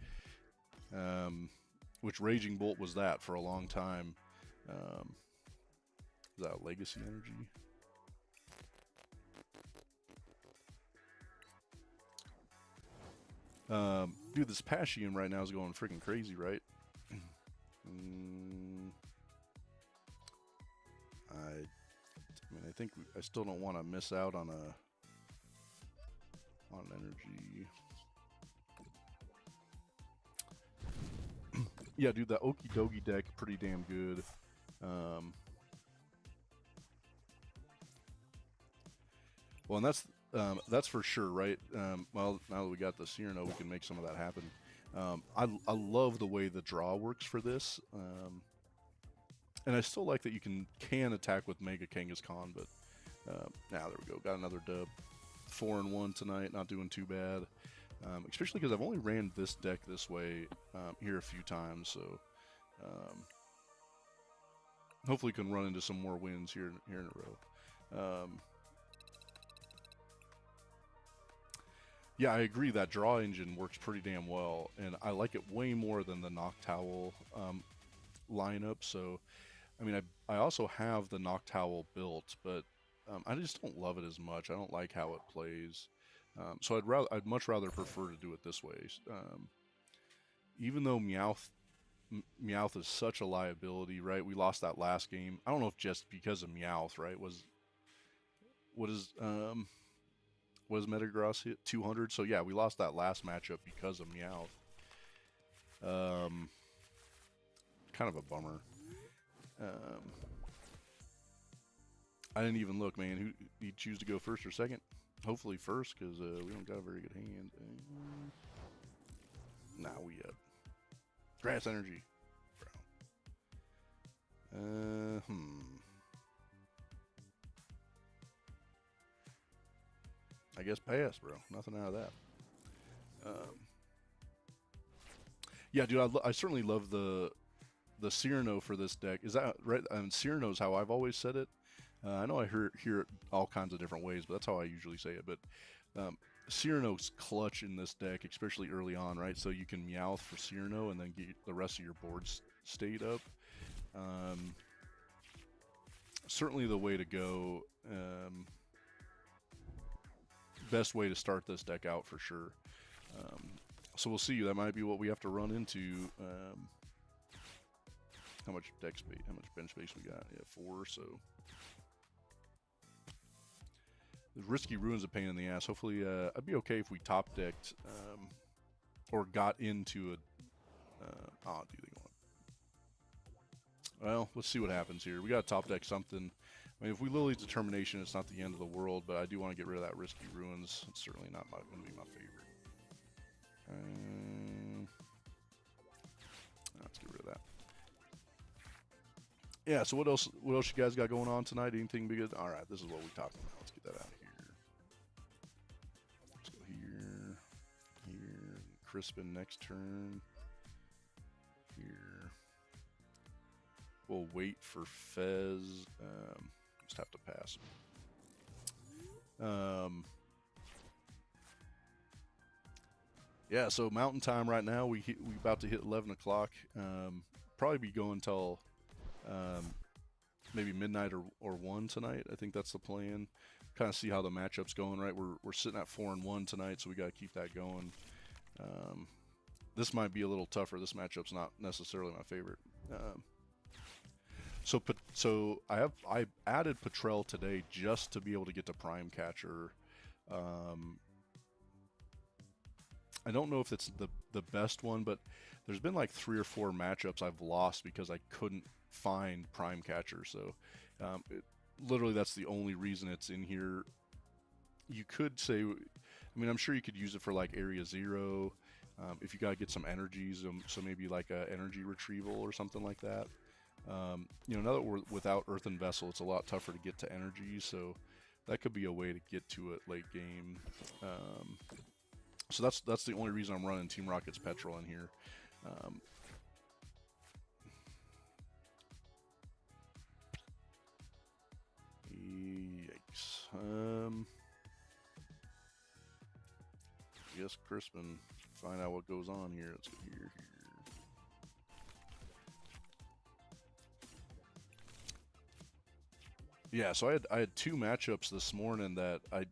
A: Which Raging Bolt was that for a long time. Is that Legacy Energy? Dude, this Pashion right now is going freaking crazy, right? I mean, I think I still don't want to miss out on energy. Yeah, dude, that Okie Dokie deck pretty damn good. Well, and that's for sure, right? Well, now that we got the Cyrano, we can make some of that happen. I love the way the draw works for this, and I still like that you can attack with Mega Kangaskhan, but now there we go, got another dub. 4-1 tonight, not doing too bad. Especially because I've only ran this deck this way here a few times, so hopefully can run into some more wins here in a row. Yeah, I agree that draw engine works pretty damn well, and I like it way more than the Noctowl lineup. So, I mean, I also have the Noctowl built, but I just don't love it as much. I don't like how it plays. So I'd much rather prefer to do it this way. Even though Meowth is such a liability, right? We lost that last game. I don't know if just because of Meowth, right? What is Metagross hit 200? So yeah, we lost that last matchup because of Meowth. Kind of a bummer. I didn't even look, man. Who you choose to go first or second? Hopefully first, because we don't got a very good hand. Nah, we up. Grass energy. Bro. I guess pass, bro. Nothing out of that. Yeah, dude, I certainly love the Cyrano for this deck. Is that right? Cyrano's how I've always said it. I know I hear it all kinds of different ways, but that's how I usually say it. But Cyrano's clutch in this deck, especially early on, right? So you can Meowth for Cyrano and then get the rest of your boards stayed up. Certainly the way to go. Best way to start this deck out for sure. So we'll see. That might be what we have to run into. How much deck space? How much bench space we got? Yeah, 4. So the Risky Ruin's a pain in the ass. Hopefully, I'd be okay if we top decked or got into a. Oh, do they want? Well, let's see what happens here. We got to top deck something. I mean, if we Lily's Determination, it's not the end of the world, but I do want to get rid of that Risky Ruins. It's certainly not going to be my favorite. Let's get rid of that. Yeah, so what else you guys got going on tonight? Anything big? All right, this is what we're talking about. Let's get that out of here. Let's go here, here. Crispin next turn. Here. We'll wait for Fez. Just have to pass. Yeah, so Mountain Time right now. We about to hit 11 o'clock. Probably be going till maybe midnight or 1 tonight. I think that's the plan. Kind of see how the matchup's going. Right, we're sitting at 4-1 tonight, so we got to keep that going. This might be a little tougher. This matchup's not necessarily my favorite. So I added Patrell today just to be able to get to Prime Catcher. I don't know if it's the best one, but there's been like 3 or 4 matchups I've lost because I couldn't find Prime Catcher. So Literally, that's the only reason it's in here. You could say, I mean, I'm sure you could use it for like Area 0, if you gotta get some energies, so maybe like a energy retrieval or something like that. You know, now that we're without Earthen Vessel, it's a lot tougher to get to energy, so that could be a way to get to it late game. So that's the only reason I'm running Team Rocket's Petrol in here. Yikes. I guess Crispin, find out what goes on here. Let's go here. Yeah, so I had 2 matchups this morning that I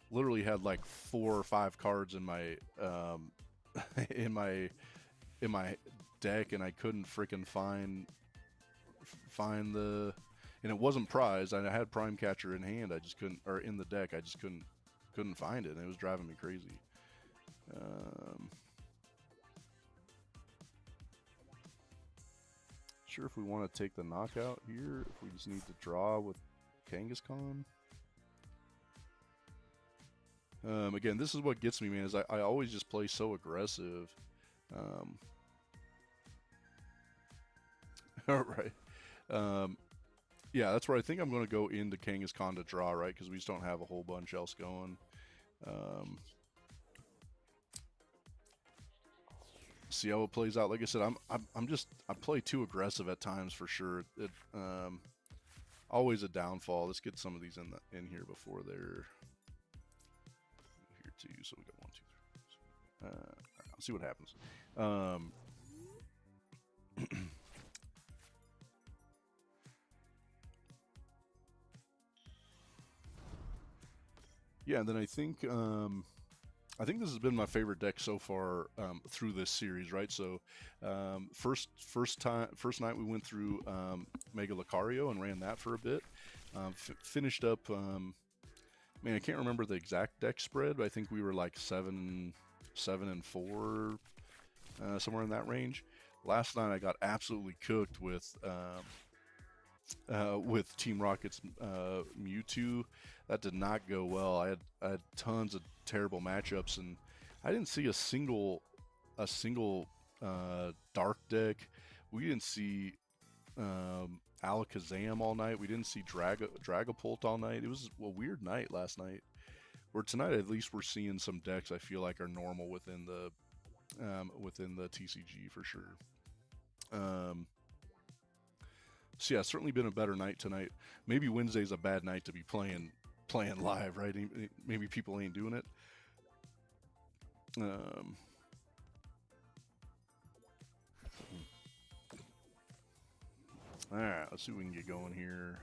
A: literally had like 4 or 5 cards in my in my deck, and I couldn't freaking find the, and it wasn't prize. I had Prime Catcher in hand. I just couldn't, or in the deck. I just couldn't find it, and it was driving me crazy. Sure, if we want to take the knockout here, if we just need to draw with Kangaskhan. Again, this is what gets me, man, is I always just play so aggressive. Alright. Yeah, that's where I think I'm going to go into Kangaskhan to draw, right? Because we just don't have a whole bunch else going. See how it plays out. Like I said, I play too aggressive at times for sure. Always a downfall. Let's get some of these in here before they're here too. So we got 1, 2, 3. Right, I'll see what happens. Yeah, and then I think this has been my favorite deck so far through this series, right? So first night we went through Mega Lucario and ran that for a bit. Finished up, man, I can't remember the exact deck spread, but I think we were like 7-4, somewhere in that range. Last night I got absolutely cooked with Team Rocket's Mewtwo. That did not go well. I had tons of terrible matchups, and I didn't see a single dark deck. We didn't see Alakazam all night. We didn't see Dragapult all night. It was a weird night last night. Where tonight, at least, we're seeing some decks I feel like are normal within the TCG for sure. So yeah, certainly been a better night tonight. Maybe Wednesday's a bad night to be playing live, right? Maybe people ain't doing it. All right, let's see if we can get going here.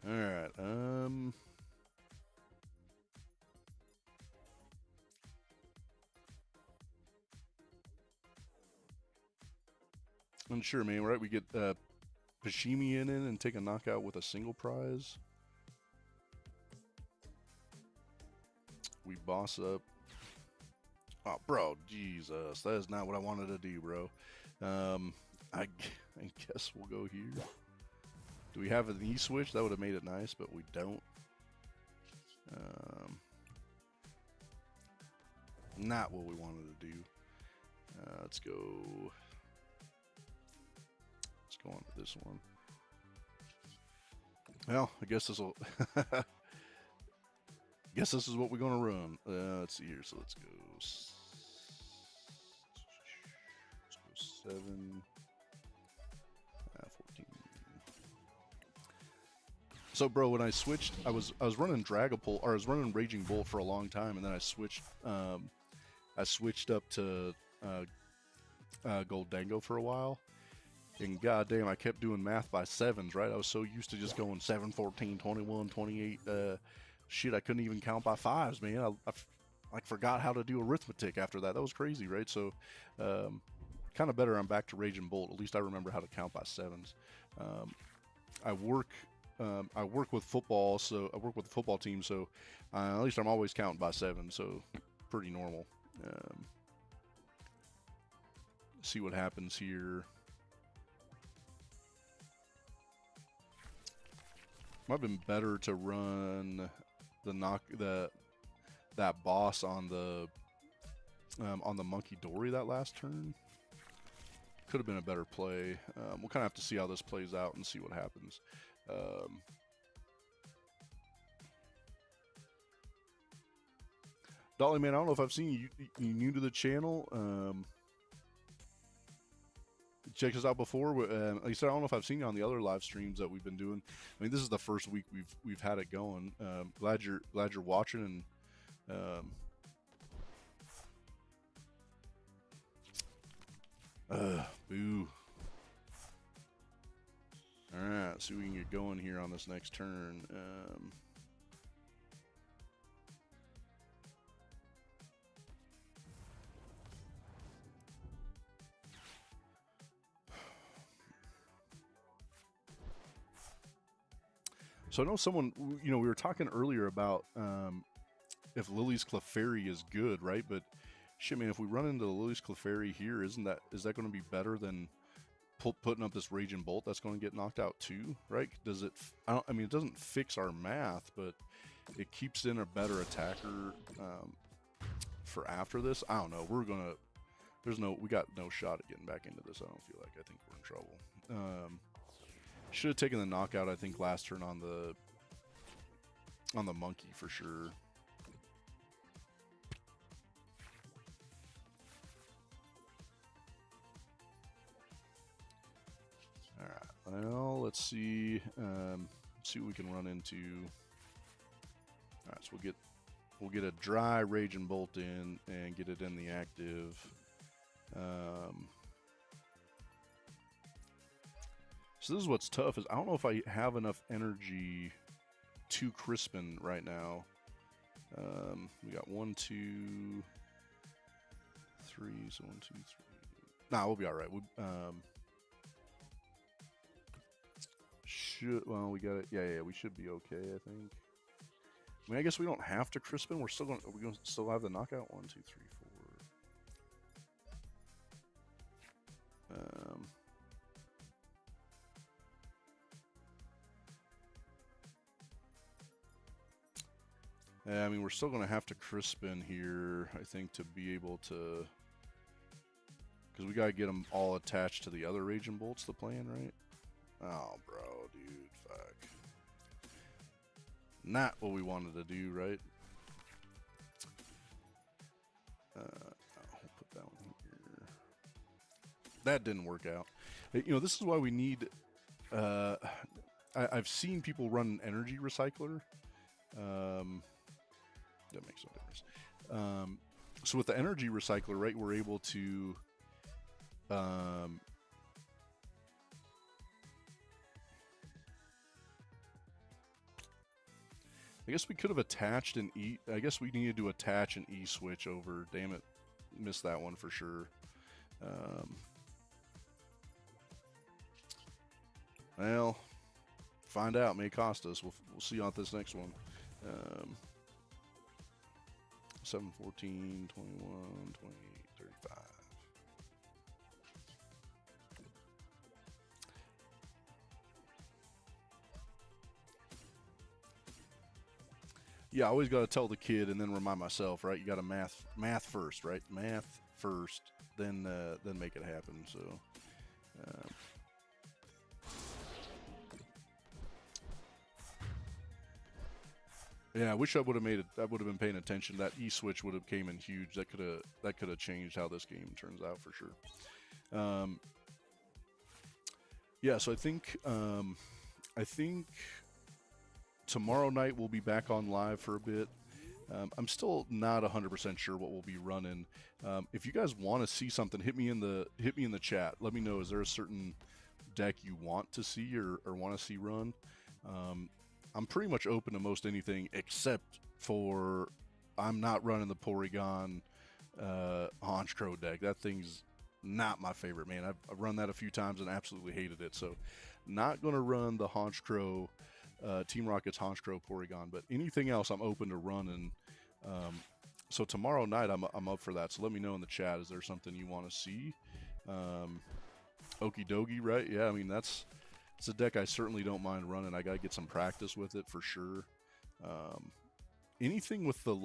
A: All right. Unsure, man. Right, we get Pashimi in and take a knockout with a single prize. We boss up. Oh, bro, Jesus, that is not what I wanted to do, bro. I guess we'll go here. Do we have an E-switch? That would have made it nice, but we don't. Not what we wanted to do. Let's go on to this one. Well, I guess this will. Guess this is what we're gonna run. Let's see here. So let's go 7, 14. So, bro, when I switched, I was running Dragapult, or I was running Raging Bolt for a long time, and then I switched up to Goldango for a while. And goddamn, I kept doing math by sevens, right? I was so used to just going 7, 14, 21, 28. Shit, I couldn't even count by fives, man. I like forgot how to do arithmetic after that. That was crazy, right? So, kind of better. I'm back to Rage and Bolt. At least I remember how to count by sevens. I work with football, so I work with the football team, so at least I'm always counting by seven, so pretty normal. See what happens here. Might have been better to run that boss on the Monkey Dory that last turn. Could have been a better play. We'll kind of have to see how this plays out and see what happens. Dolly, man, I don't know if I've seen you. You new to the channel? Check us out before. Like I said, I don't know if I've seen you on the other live streams that we've been doing. I mean, this is the first week we've had it going. Glad you're watching and. Boo. Alright, see if we can get going here on this next turn. So I know someone, we were talking earlier about if Lily's Clefairy is good, right? But shit, man, if we run into the Lily's Clefairy here, is that going to be better than putting up this Rage and Bolt that's going to get knocked out too, right? Does it? I mean, it doesn't fix our math, but it keeps in a better attacker for after this. I don't know. We got no shot at getting back into this. I don't feel like. I think we're in trouble. Should have taken the knockout, I think, last turn on the monkey for sure. Alright, well, let's see what we can run into. Alright, so we'll get a dry Rage and Bolt in and get it in the active. So this is what's tough, is I don't know if I have enough energy to Crispin right now. We got 1, 2, 3, so 1, 2, 3. Nah, we'll be alright. We got it. Yeah, we should be okay, I think. I mean, I guess we don't have to Crispin. We're still going to still have the knockout. 1, 2, 3, 4. I mean, we're still going to have to Crispin here, I think, to be able to... Because we got to get them all attached to the other Rage and Bolts, the plan, right? Oh, bro, dude, fuck. Not what we wanted to do, right? I'll put that one here. That didn't work out. This is why we need... I've seen people run an energy recycler. That makes no difference. So with the energy recycler, right, we're able to I guess we could have attached an E. I guess we needed to attach an E switch over. Damn it, missed that one for sure. Well, find out. May cost us. We'll see on this next one. 7, 14, 21, 20, 35. Yeah, I always got to tell the kid and then remind myself, right? You got to math first, right? Math first, then make it happen. So, yeah, I wish I would have made it. I would have been paying attention. That E switch would have came in huge. That could have changed how this game turns out for sure. Yeah, so I think tomorrow night we'll be back on live for a bit. I'm still not 100% sure what we'll be running. If you guys want to see something, hit me in the chat. Let me know. Is there a certain deck you want to see or want to see run? I'm pretty much open to most anything except for I'm not running the Porygon Honchkrow deck. That thing's not my favorite, man. I've run that a few times and absolutely hated it. So, not going to run the Honchkrow, Team Rocket's Honchkrow Porygon, but anything else I'm open to running. So tomorrow night I'm up for that. So let me know in the chat. Is there something you want to see? Okie dokie, right? Yeah, I mean it's a deck I certainly don't mind running. I got to get some practice with it for sure. Anything with the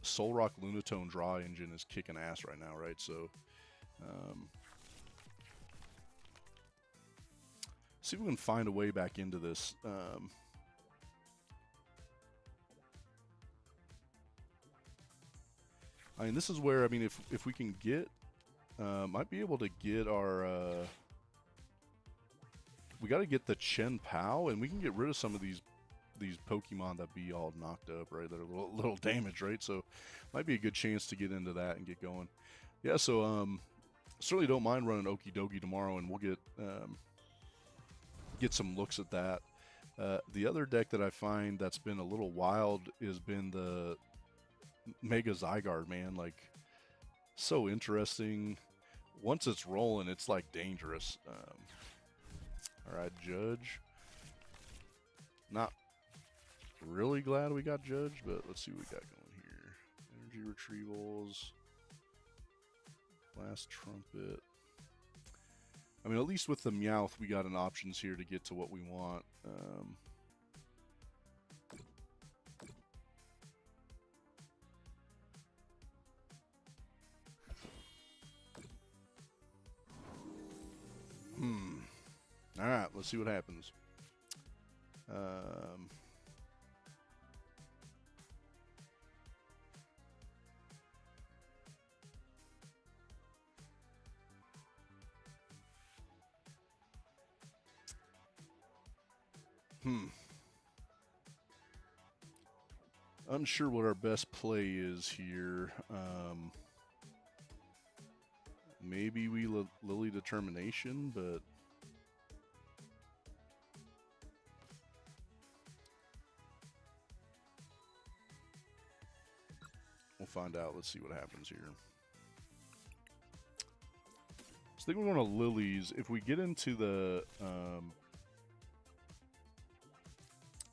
A: Solrock Lunatone draw engine is kicking ass right now, right? So see if we can find a way back into this. I mean, this is where, I mean, if we can get, might be able to get our, we got to get the Chen Pao, and we can get rid of some of these Pokemon that be all knocked up, right? That are little damage, right? So, might be a good chance to get into that and get going. Yeah, so, certainly don't mind running Okie Dokie tomorrow, and we'll get some looks at that. The other deck that I find that's been a little wild has been the Mega Zygarde, man. Like, so interesting. Once it's rolling, it's like dangerous. Alright, Judge. Not really glad we got Judge, but let's see what we got going here. Energy retrievals. Last Trumpet. I mean, at least with the Meowth, we got an options here to get to what we want. Alright, let's see what happens. Unsure what our best play is here. Maybe we Lily Determination, but we'll find out. Let's see what happens here. So I think we're going to Lilies. If we get into the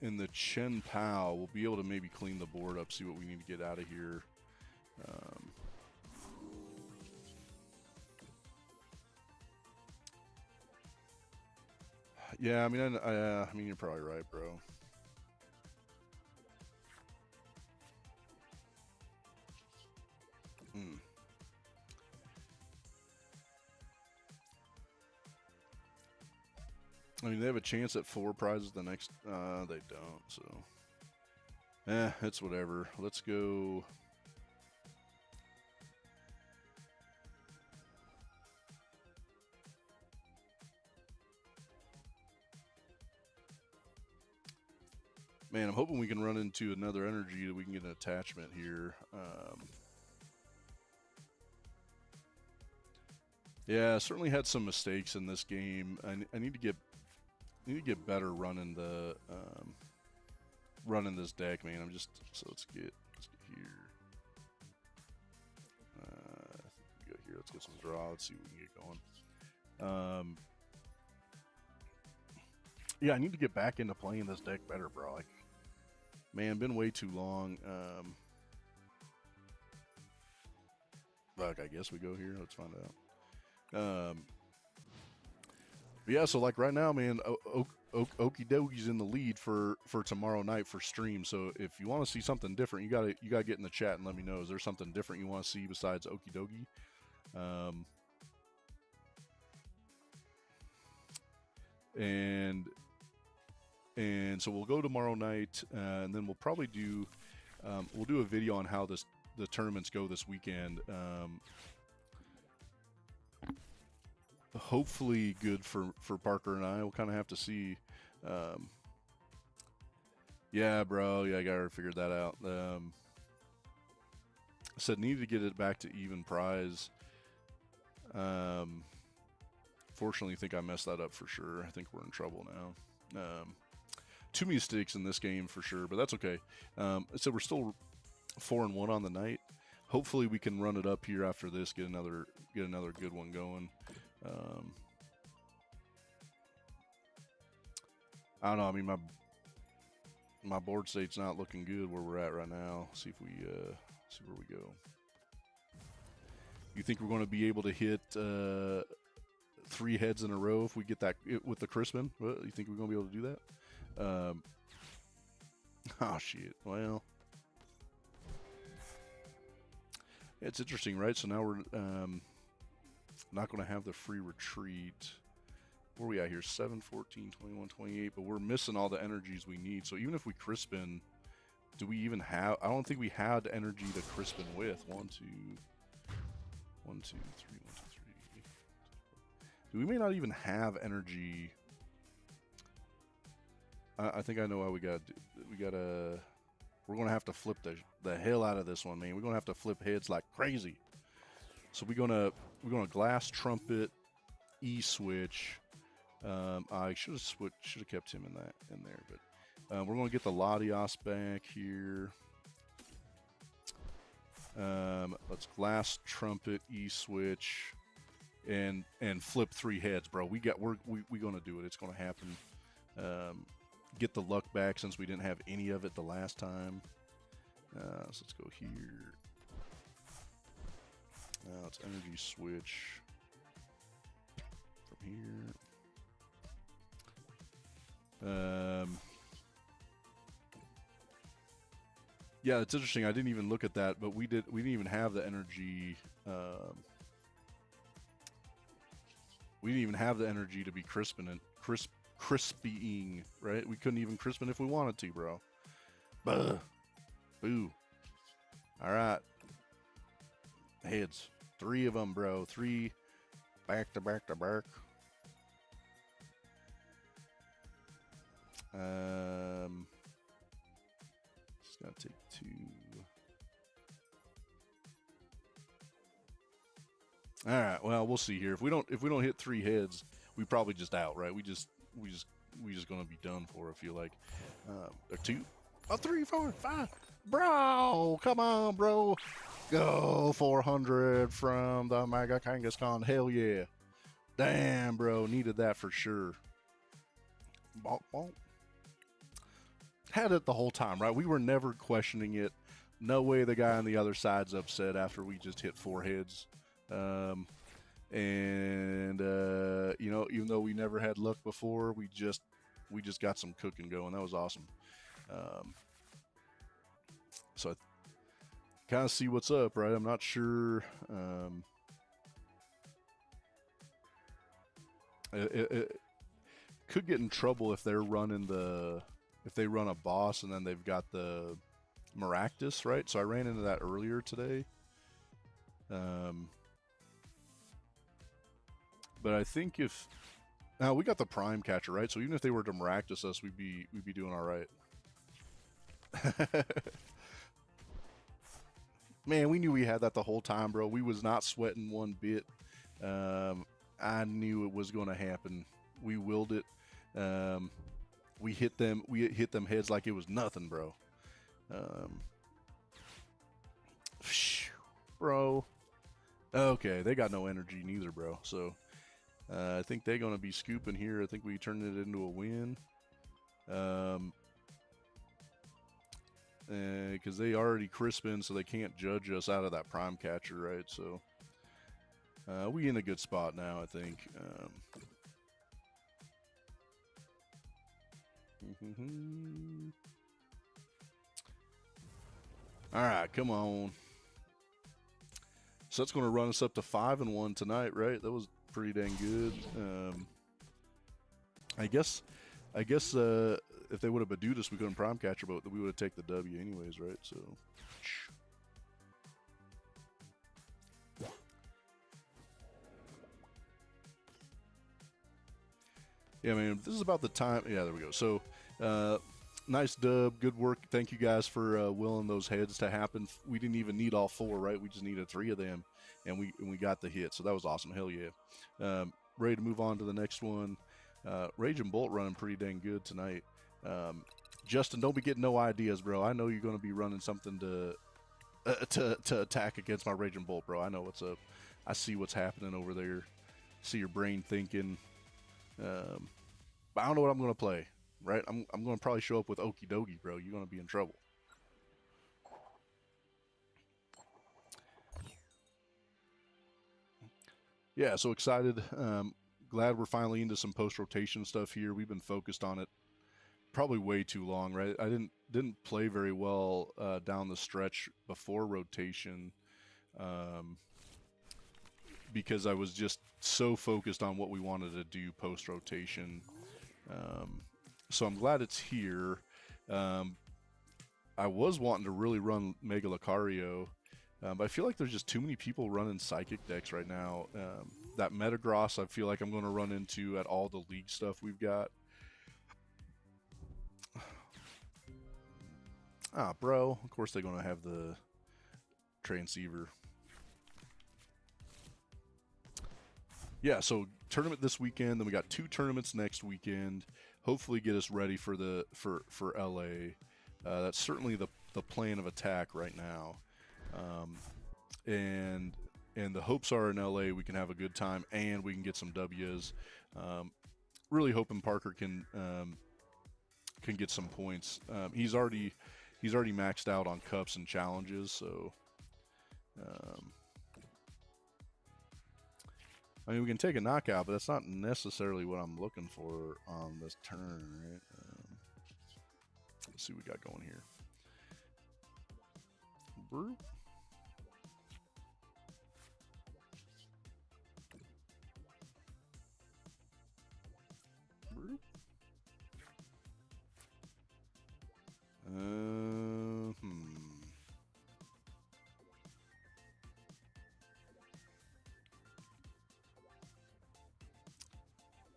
A: in the Chen Pao, we'll be able to maybe clean the board up, see what we need to get out of here. Yeah, I mean, I mean, you're probably right, bro. I mean, they have a chance at 4 prizes the next. They don't, so. It's whatever. Let's go. Man, I'm hoping we can run into another energy that we can get an attachment here. Yeah, certainly had some mistakes in this game. I need to get better running the running this deck, man. I'm just let's get here. I think we go here. Let's get some draw. Let's see what we can get going. Yeah, I need to get back into playing this deck better, bro. Like, man, been way too long. Look, I guess we go here. Let's find out. Yeah, so like right now, man, Okie Dokie's in the lead for tomorrow night for stream. So if you want to see something different, you gotta get in the chat and let me know. Is there something different you want to see besides Okie Dokie? And so we'll go tomorrow night, and then we'll probably do we'll do a video on how the tournaments go this weekend. Hopefully good for Parker and I. We'll kind of have to see. Yeah, bro. Yeah, I gotta figure that out. I said needed to get it back to even prize. Fortunately, I think I messed that up for sure. I think we're in trouble now. Too many mistakes in this game for sure, but that's okay. So we're still 4-1 on the night. hopefully we can run it up here after this, get another good one going. I don't know. I mean, my board state's not looking good where we're at right now. See if we see where we go. You think we're going to be able to hit 3 heads in a row if we get that with the Crispin? What, you think we're going to be able to do that? Oh shit. Well, it's interesting, right? So now we're not going to have the free retreat. Where are we at here? 7, 14, 21, 28. But we're missing all the energies we need. So even if we Crispin, do we even have... I don't think we had energy to Crispin with. 1, 2, 1, 2, 3, 1, 2, 3. We may not even have energy. I think I know how we got to do. We're going to have to flip the hell out of this one, man. We're going to have to flip heads like crazy. So we're going to Glass Trumpet, E-Switch. I should have kept him in there, but we're going to get the Latios back here. Let's Glass Trumpet, E-Switch, and flip 3 heads, bro. We're going to do it. It's going to happen. Get the luck back since we didn't have any of it the last time. So let's go here. Let's energy switch from here. Yeah, it's interesting. I didn't even look at that, but we didn't even have the energy. We didn't even have the energy to be crisping, right? We couldn't even crispin if we wanted to, bro. Buh. Boo. All right. Heads. 3 of them, bro. 3 back to back to back. Just gotta take 2. All right. Well, we'll see here. If we don't hit 3 heads, we probably just out, right? We just gonna be done for. I feel like. 2, 3, 4, 5. Bro, come on, bro. Go 400 from the Mega Kangaskhan. Hell yeah. Damn, bro. Needed that for sure. Bonk, bonk. Had it the whole time, right? We were never questioning it. No way the guy on the other side's upset after we just hit 4 heads. You know, even though we never had luck before, we just got some cooking going. That was awesome. So I kind of see what's up, right? I'm not sure. It could get in trouble if they're running if they run a boss and then they've got the Maractus, right? So I ran into that earlier today. But I think now we got the Prime Catcher, right? So even if they were to Maractus us, we'd be doing all right. Man, we knew we had that the whole time, bro. We was not sweating one bit. I knew it was going to happen. We willed it. We hit them heads like it was nothing, bro. Bro. Okay, they got no energy neither, bro. So I think they're going to be scooping here. I think we turned it into a win. Because they already crispin, so they can't judge us out of that Prime Catcher, right? So we in a good spot now, I think. All right, come on. So that's going to run us up to 5-1 tonight, right? That was pretty dang good. I guess if they would have Badooed us, we couldn't Prime Catcher, but we would have taken the W anyways, right? So. Yeah, man, this is about the time. Yeah, there we go. So, nice dub. Good work. Thank you guys for willing those heads to happen. We didn't even need all 4, right? We just needed 3 of them, and we got the hit. So that was awesome. Hell yeah. Ready to move on to the next one. Rage and Bolt running pretty dang good tonight. Justin, don't be getting no ideas, bro. I know you're going to be running something to to attack against my Raging Bolt, bro. I know what's up. I see what's happening over there. See your brain thinking. But I don't know what I'm gonna play. Right? I'm gonna probably show up with Okie Dokie, bro. You're gonna be in trouble. Yeah, so excited. Glad we're finally into some post-rotation stuff here. We've been focused on it probably way too long, right? I didn't play very well down the stretch before rotation because I was just so focused on what we wanted to do post-rotation. So I'm glad it's here. I was wanting to really run Mega Lucario, but I feel like there's just too many people running Psychic decks right now. That Metagross I feel like I'm going to run into at all the league stuff we've got. Ah, bro. Of course they're going to have the transceiver. Yeah, so tournament this weekend, then we got 2 tournaments next weekend. Hopefully get us ready for the for LA. That's certainly the plan of attack right now. And the hopes are in LA we can have a good time and we can get some W's. Really hoping Parker can get some points. He's already maxed out on cups and challenges, so I mean we can take a knockout, but that's not necessarily what I'm looking for on this turn, right? Let's see what we got going here. Brew.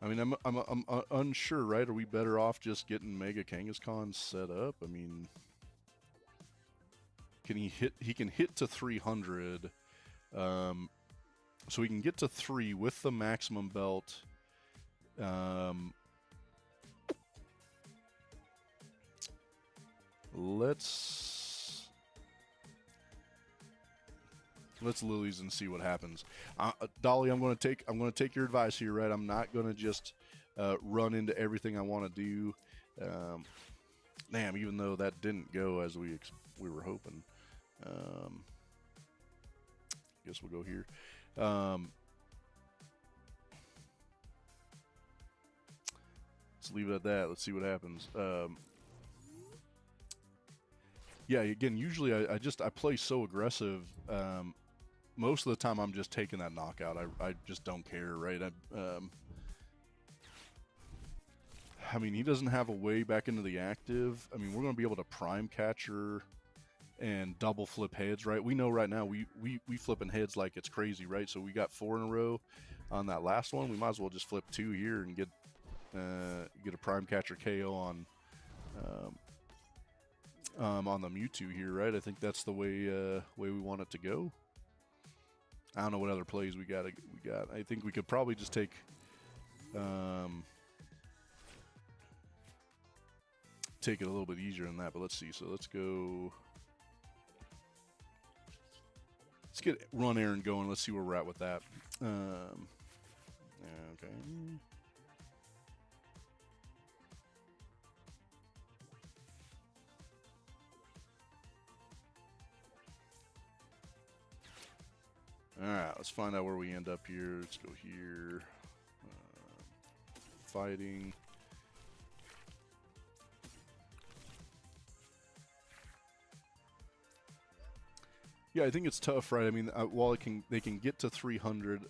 A: I mean, I'm unsure, right? Are we better off just getting Mega Kangaskhan set up? I mean, can he hit? He can hit to 300, so we can get to 3 with the maximum belt. Let's Lilies and see what happens. Dolly, I'm gonna take your advice here, right? I'm not gonna just run into everything I want to do. Damn, even though that didn't go as we were hoping. Guess we'll go here. Let's leave it at that. Let's see what happens. Yeah, again, usually I play so aggressive. Most of the time I'm just taking that knockout. I just don't care, right? I mean, he doesn't have a way back into the active. I mean, we're going to be able to prime catcher and double flip heads, right? We know right now we flipping heads like it's crazy, right? So we got 4 in a row on that last one. We might as well just flip 2 here and get a prime catcher KO on the Mewtwo here, right? I think that's the way we want it to go. I don't know what other plays we got. I think we could probably just take it a little bit easier than that, but let's see. So let's go. Let's get Run Aaron going. Let's see where we're at with that. Okay. Alright, let's find out where we end up here. Let's go here. Fighting. Yeah, I think it's tough, right? I mean, while they can get to 300.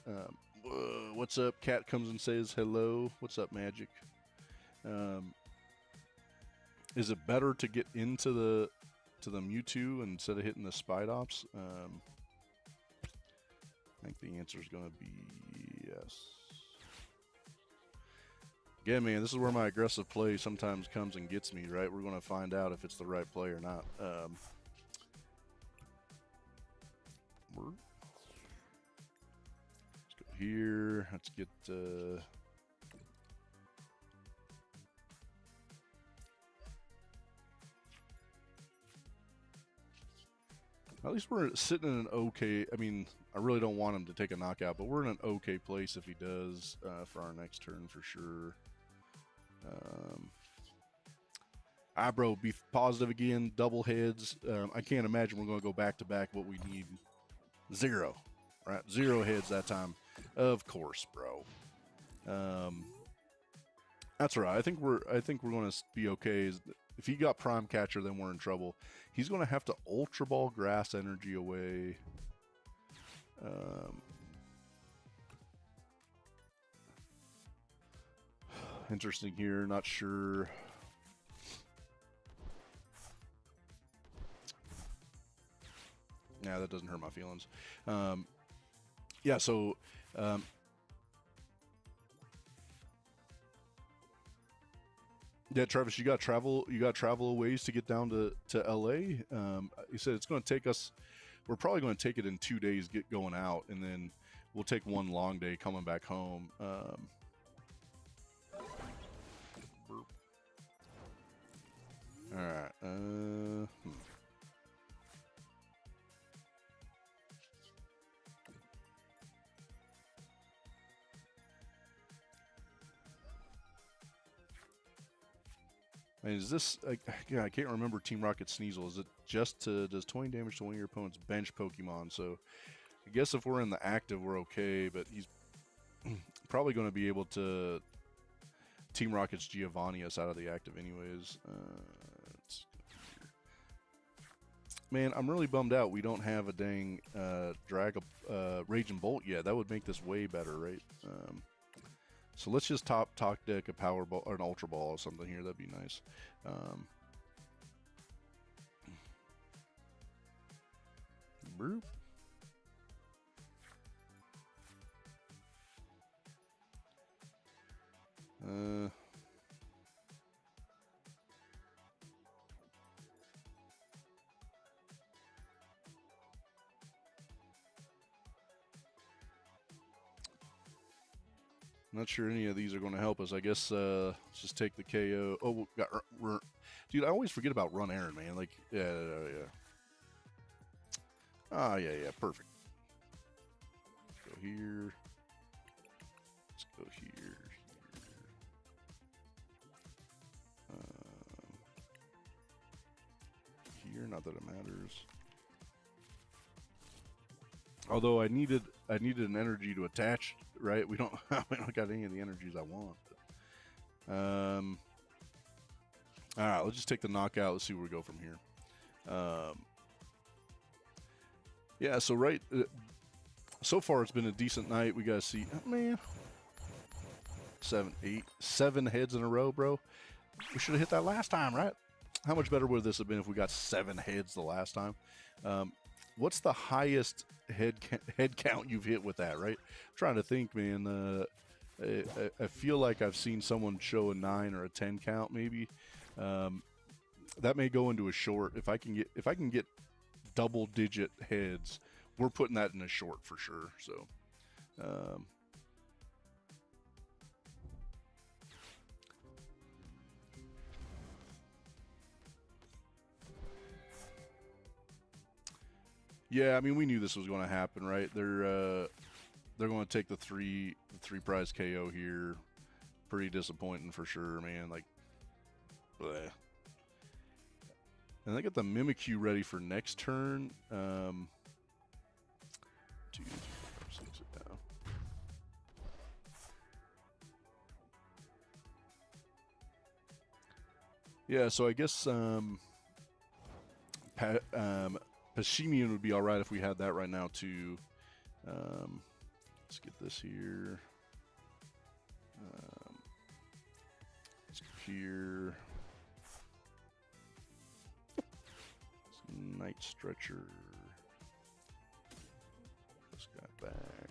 A: What's up? Cat comes and says hello. What's up, Magic? Is it better to get into the Mewtwo instead of hitting the Spidops? I think the answer is going to be yes. Again, man, this is where my aggressive play sometimes comes and gets me, right? We're going to find out if it's the right play or not. Let's go here. Let's get... At least we're sitting in an okay. I mean, I really don't want him to take a knockout, but we're in an okay place if he does for our next turn for sure. Bro, be positive again. Double heads. I can't imagine we're going to go back to back. What we need, 0, right? 0 heads that time. Of course, bro. That's right. I think we're going to be okay. If he got Prime Catcher, then we're in trouble. He's going to have to Ultra Ball Grass Energy away. Interesting here. Not sure. Yeah, that doesn't hurt my feelings. Yeah, so yeah, Travis, you got travel a ways to get down to LA. He said it's going to take us. We're probably going to take it in 2 days, get going out, and then we'll take one long day coming back home. All right. And is this? Yeah, I can't remember Team Rocket Sneasel. Is it just does 20 damage to one of your opponent's bench Pokemon? So I guess if we're in the active, we're okay. But he's probably going to be able to Team Rocket's Giovanni us out of the active, anyways. Man, I'm really bummed out. We don't have a dang Raging Bolt yet. That would make this way better, right? So let's just talk deck a Power Ball or an Ultra Ball or something here. That'd be nice. Burp. Not sure any of these are going to help us. I guess let's just take the KO. Oh, dude, I always forget about Run Aaron, man. Like, yeah. Ah, yeah, perfect. Let's go here. Let's go here. Here, not that it matters. Although I needed an energy to attach, right? We don't got any of the energies I want. But, all right, let's just take the knockout. Let's see where we go from here. Yeah, so so far it's been a decent night. We gotta see, oh, man, 7 heads in a row, bro. We should have hit that last time, right? How much better would this have been if we got 7 heads the last time? What's the highest head count you've hit with that, right? I'm trying to think, man. I feel like I've seen someone show a 9 or a 10 count, maybe. That may go into a short. If I can get double-digit heads, we're putting that in a short for sure. So, yeah, I mean, we knew this was going to happen, right? They're going to take the three prize KO here. Pretty disappointing for sure, man. Like, bleh. And they got the Mimikyu ready for next turn. 2, 3, 4, 6 down. Yeah, so I guess Pashimian would be all right if we had that right now too. Let's get this here. Let's go here. Night Stretcher. This guy back.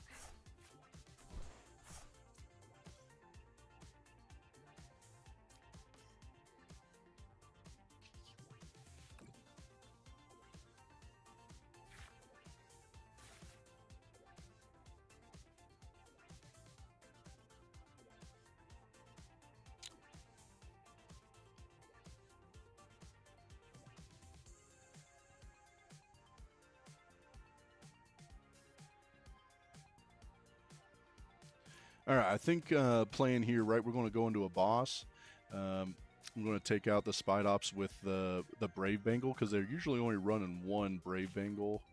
A: All right, I think playing here, right, we're going to go into a boss. I'm going to take out the Spidops with the Brave Bengal because they're usually only running one Brave Bengal.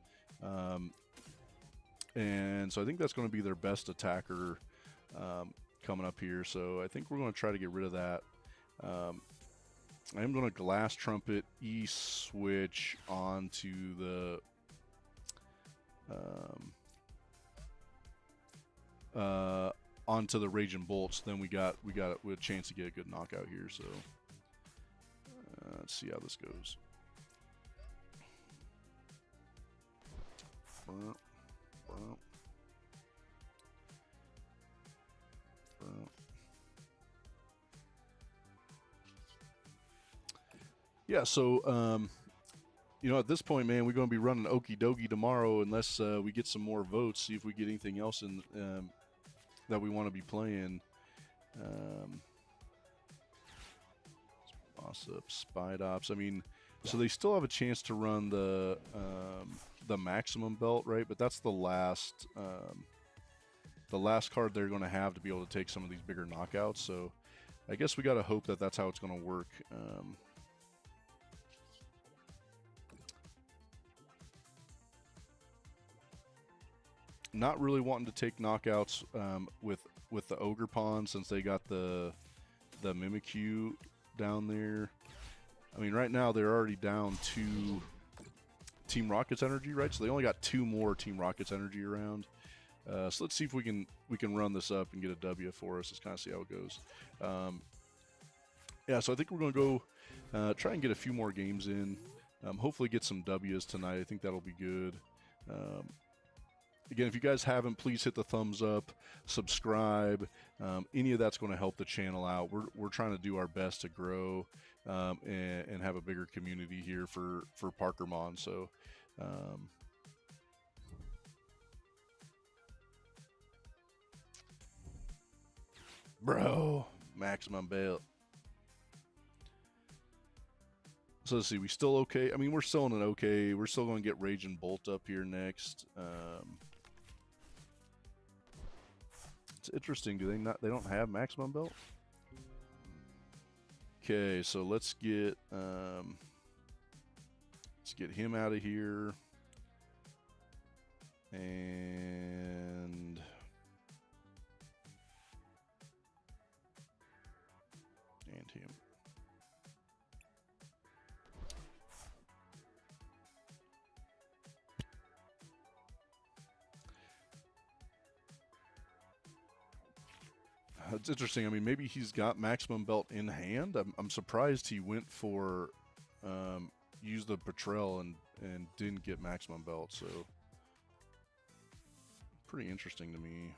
A: And so I think that's going to be their best attacker coming up here. So I think we're going to try to get rid of that. I am going to Glass Trumpet E-switch onto the onto the Raging Bolts. Then we got a chance to get a good knockout here. So let's see how this goes. Yeah, so you know, at this point, man, we're going to be running Okie Dokie tomorrow unless we get some more votes. See if we get anything else in that we want to be playing. Boss up, Spidops. I mean, so they still have a chance to run the maximum belt, right? But that's the last card they're going to have to be able to take some of these bigger knockouts. So I guess we got to hope that that's how it's going to work. Not really wanting to take knockouts with the Ogerpon since they got the Mimikyu down there. I mean, right now they're already down 2 Team Rocket's energy, right? So they only got 2 more Team Rocket's energy around. So let's see if we can run this up and get a W for us. Let's kind of see how it goes. Yeah, so I think we're going to go try and get a few more games in. Hopefully get some W's tonight. I think that'll be good. Again, if you guys haven't, please hit the thumbs up, subscribe. Any of that's going to help the channel out. We're trying to do our best to grow and have a bigger community here for Pokemon. So, bro, maximum belt. So let's see, we still okay? I mean, we're still in an okay. We're still going to get Rage and Bolt up here next. It's interesting. Do they not? They don't have maximum belt. Okay, so let's get him out of here, and him. It's interesting. I mean, maybe he's got maximum belt in hand. I'm surprised he went for use the Patrol and didn't get maximum belt. So pretty interesting to me.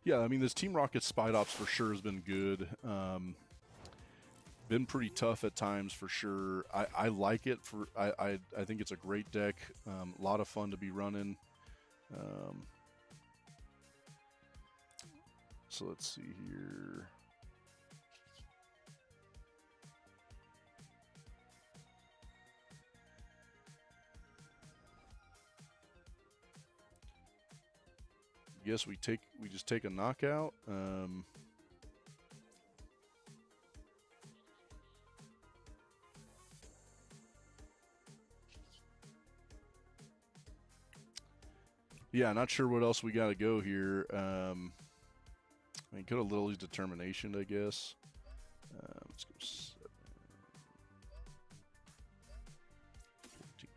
A: Yeah, I mean, this Team Rocket Spidops for sure has been good. Been pretty tough at times for sure. I like it. I think it's a great deck. A lot of fun to be running. So let's see here. Guess we just take a knockout. Yeah, not sure what else we got to go here. I mean, could have Lily's Determination, I guess. Let's go 7, 14.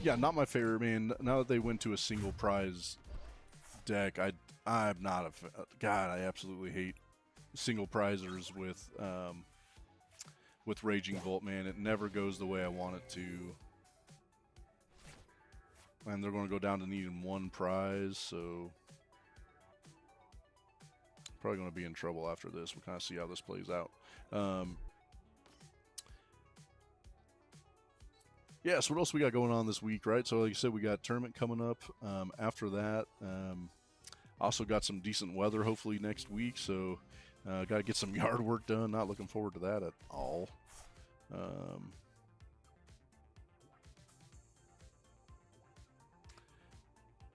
A: Yeah, not my favorite, man. Now that they went to a single prize deck, I'm not a God. I absolutely hate single prizers with Raging Bolt, man. It never goes the way I want it to. And they're going to go down to needing 1 prize, so probably going to be in trouble after this. We'll kind of see how this plays out. Yeah, so what else we got going on this week, right? So like I said, we got tournament coming up. After that, also got some decent weather hopefully next week. So got to get some yard work done. Not looking forward to that at all.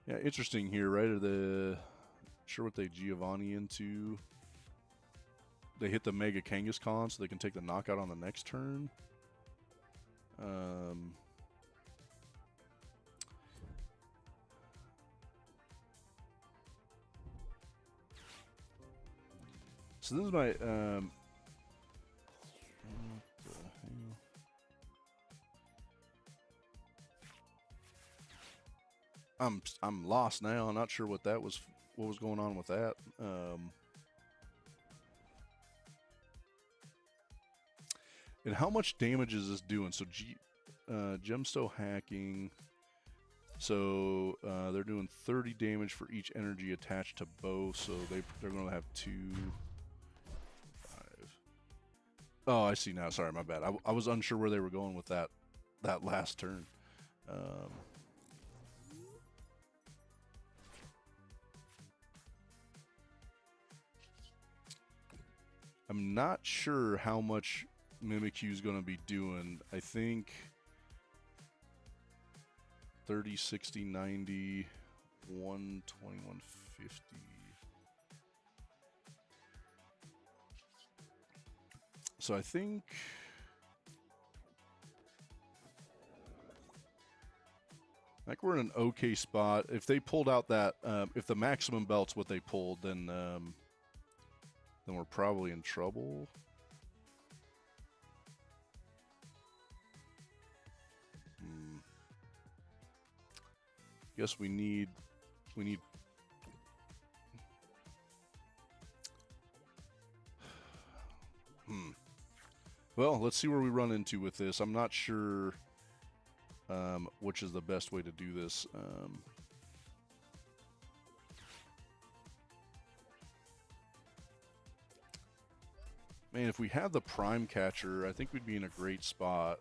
A: Yeah, interesting here, right? Are the sure what they Giovanni into? They hit the Mega Kangaskhan so they can take the knockout on the next turn. So this is my what the hell? I'm lost now. I'm not sure what that was. What was going on with that? And how much damage is this doing? So Gemsto hacking. So they're doing 30 damage for each energy attached to both. So they're going to have 2, 5. Oh, I see now. Sorry, my bad. I was unsure where they were going with that last turn. I'm not sure how much Mimikyu is going to be doing. I think 30, 60, 90, 120, 150. So I think we're in an okay spot. If they pulled out that, if the maximum belt's what they pulled, then we're probably in trouble. Guess we need. Well, let's see where we run into with this. I'm not sure which is the best way to do this. Man, if we had the Prime Catcher, I think we'd be in a great spot.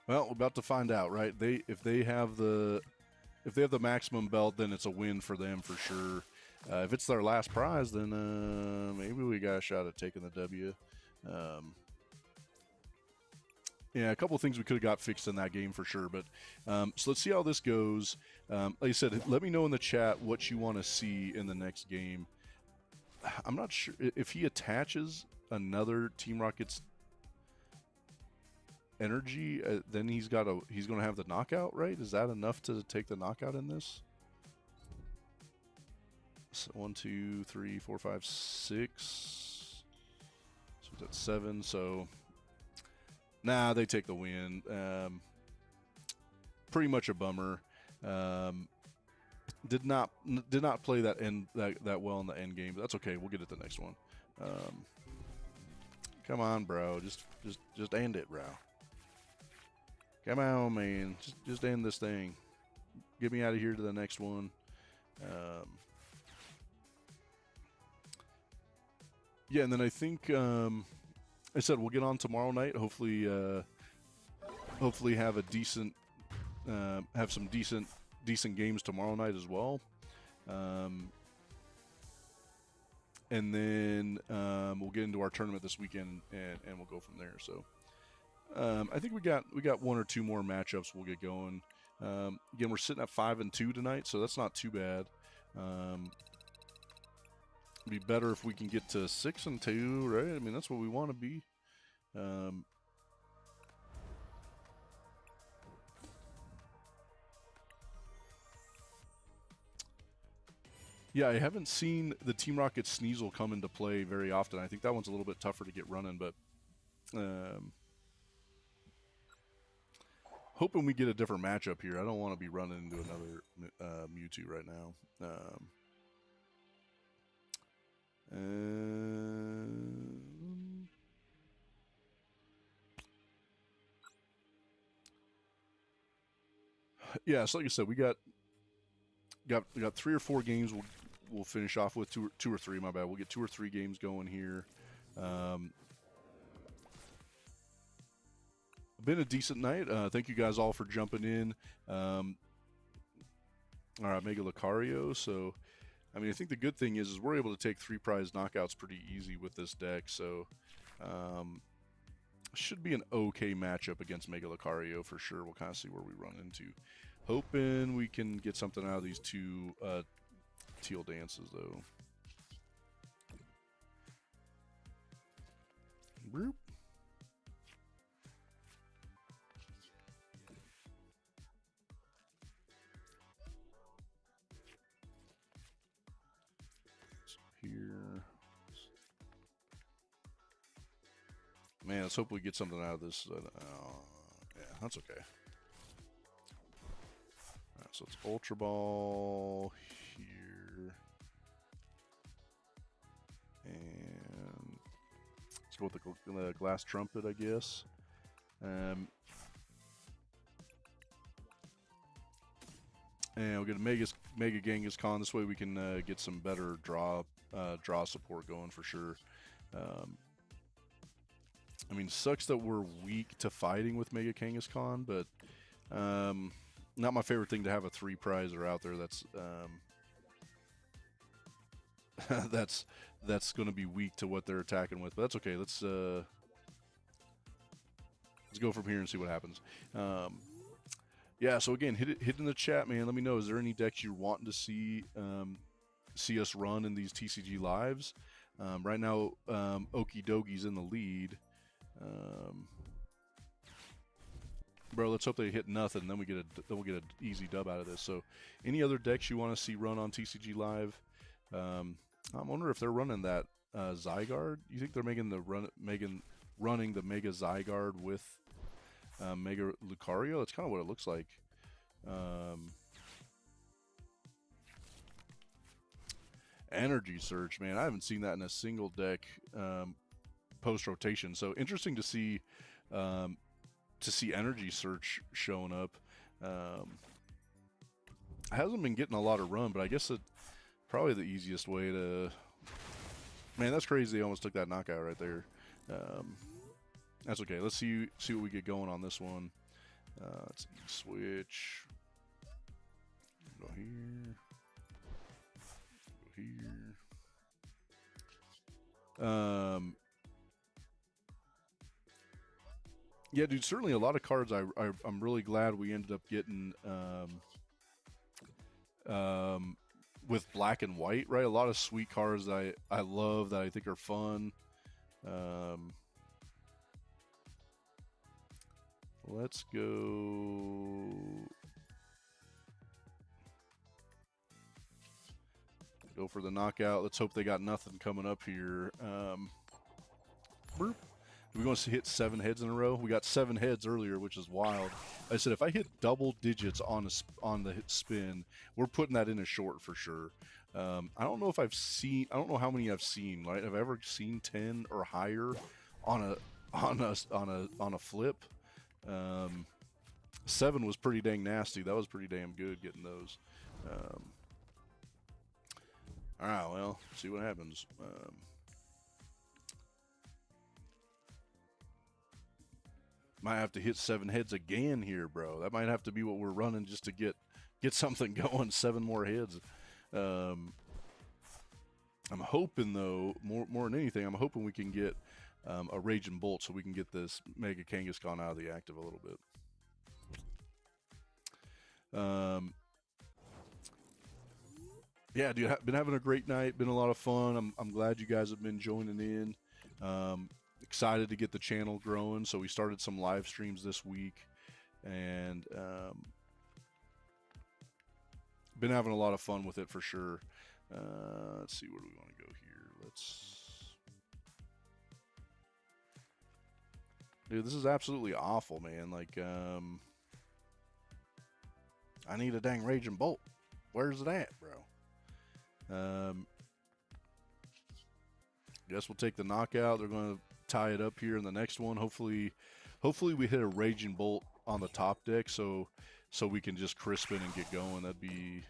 A: Well, we're about to find out, right? If they have the maximum belt, then it's a win for them for sure. If it's their last prize, then maybe we got a shot at taking the W. Yeah, a couple of things we could have got fixed in that game for sure. But so let's see how this goes. Like I said, let me know in the chat what you want to see in the next game. I'm not sure if he attaches another Team Rocket's energy, then he's going to have the knockout, right? Is that enough to take the knockout in this? So 1, 2, 3, 4, 5, 6. So that's 7. So nah, they take the win. Pretty much a bummer. Did not play that well in the end game, but that's okay. We'll get it the next one. Come on, bro. Just end it, bro. Come on, man. Just end this thing. Get me out of here to the next one. Yeah, and then I think I said we'll get on tomorrow night. Hopefully have a decent have some decent games tomorrow night as well. And then we'll get into our tournament this weekend and we'll go from there. So I think we got 1 or 2 more matchups we'll get going. Again, we're sitting at 5-2 tonight, so that's not too bad. It'd be better if we can get to 6-2, right? I mean, that's what we want to be. Yeah, I haven't seen the Team Rocket Sneasel come into play very often. I think that one's a little bit tougher to get running, but hoping we get a different matchup here. I don't want to be running into another Mewtwo right now. yeah, so like I said, we got 3 or 4 games. We'll finish off with two or three. My bad. We'll get 2 or 3 games going here. Been a decent night. Thank you guys all for jumping in. All right, Mega Lucario. So, I mean, I think the good thing is we're able to take 3 prize knockouts pretty easy with this deck. So, should be an okay matchup against Mega Lucario for sure. We'll kind of see where we run into. Hoping we can get something out of these 2 teal dances, though. Boop. Here. Man, let's hope we get something out of this. Yeah, that's okay. Alright, so it's Ultra Ball here. And let's go with the Glass Trumpet, I guess. And we'll get a Mega Genghis-Khan. This way we can get some better draw support going for sure. I mean, sucks that we're weak to fighting with Mega Genghis-Khan, but not my favorite thing to have a 3 prizer out there that's that's going to be weak to what they're attacking with. But that's okay. Let's go from here and see what happens. Yeah, so again, hit in the chat, man. Let me know, is there any decks you're wanting to see us run in these TCG lives? Right now, Okie Dogi's in the lead. Bro, let's hope they hit nothing. Then we'll get an easy dub out of this. So, any other decks you want to see run on TCG Live? I'm wondering if they're running that Zygarde. You think they're running the Mega Zygarde with Mega Lucario? That's kind of what it looks like. Energy Search, man. I haven't seen that in a single deck post rotation. So interesting to see Energy Search showing up. Hasn't been getting a lot of run, but I guess probably the easiest way to. Man, that's crazy. They almost took that knockout right there. That's okay. Let's see what we get going on this one. Let's switch. Go here. Go here. Yeah, dude. Certainly a lot of cards. I'm really glad we ended up getting with black and white. Right, a lot of sweet cards that I love, that I think are fun. Let's go. Go for the knockout. Let's hope they got nothing coming up here. We're going to hit 7 heads in a row. We got 7 heads earlier, which is wild. I said if I hit double digits on the spin, we're putting that in a short for sure. I don't know if I don't know how many I've seen. Right? Have I ever seen 10 or higher on a flip? 7 was pretty dang nasty. That was pretty damn good getting those. All right, well, see what happens. Might have to hit 7 heads again here, bro. That might have to be what we're running just to get something going. 7 more heads. I'm hoping, though, more than anything, I'm hoping we can get a Raging Bolt so we can get this Mega Kangaskhan out of the active a little bit. Yeah, dude, been having a great night. Been a lot of fun. I'm glad you guys have been joining in. Excited to get the channel growing. So we started some live streams this week, and been having a lot of fun with it for sure. Let's see, where do we want to go here? Dude, this is absolutely awful, man. Like, I need a dang Raging Bolt. Where's it at, bro? Guess we'll take the knockout. They're going to tie it up here in the next one. Hopefully we hit a Raging Bolt on the top deck, so so we can just crisp in and get going. That'd be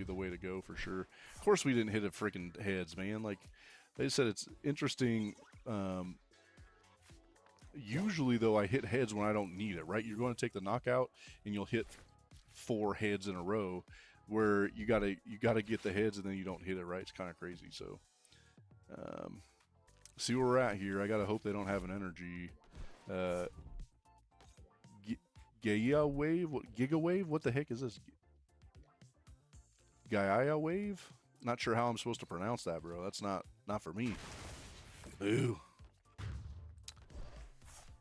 A: the way to go for sure. Of course, we didn't hit it freaking heads, man. Like they said, it's interesting. Usually, though, I hit heads when I don't need it. Right? You're going to take the knockout, and you'll hit 4 heads in a row, where you gotta get the heads, and then you don't hit it. Right? It's kind of crazy. So, see where we're at here. I gotta hope they don't have an energy. Gaia wave? What, Giga wave? What the heck is this? Gaia wave? Not sure how I'm supposed to pronounce that, bro. That's not for me. Ooh.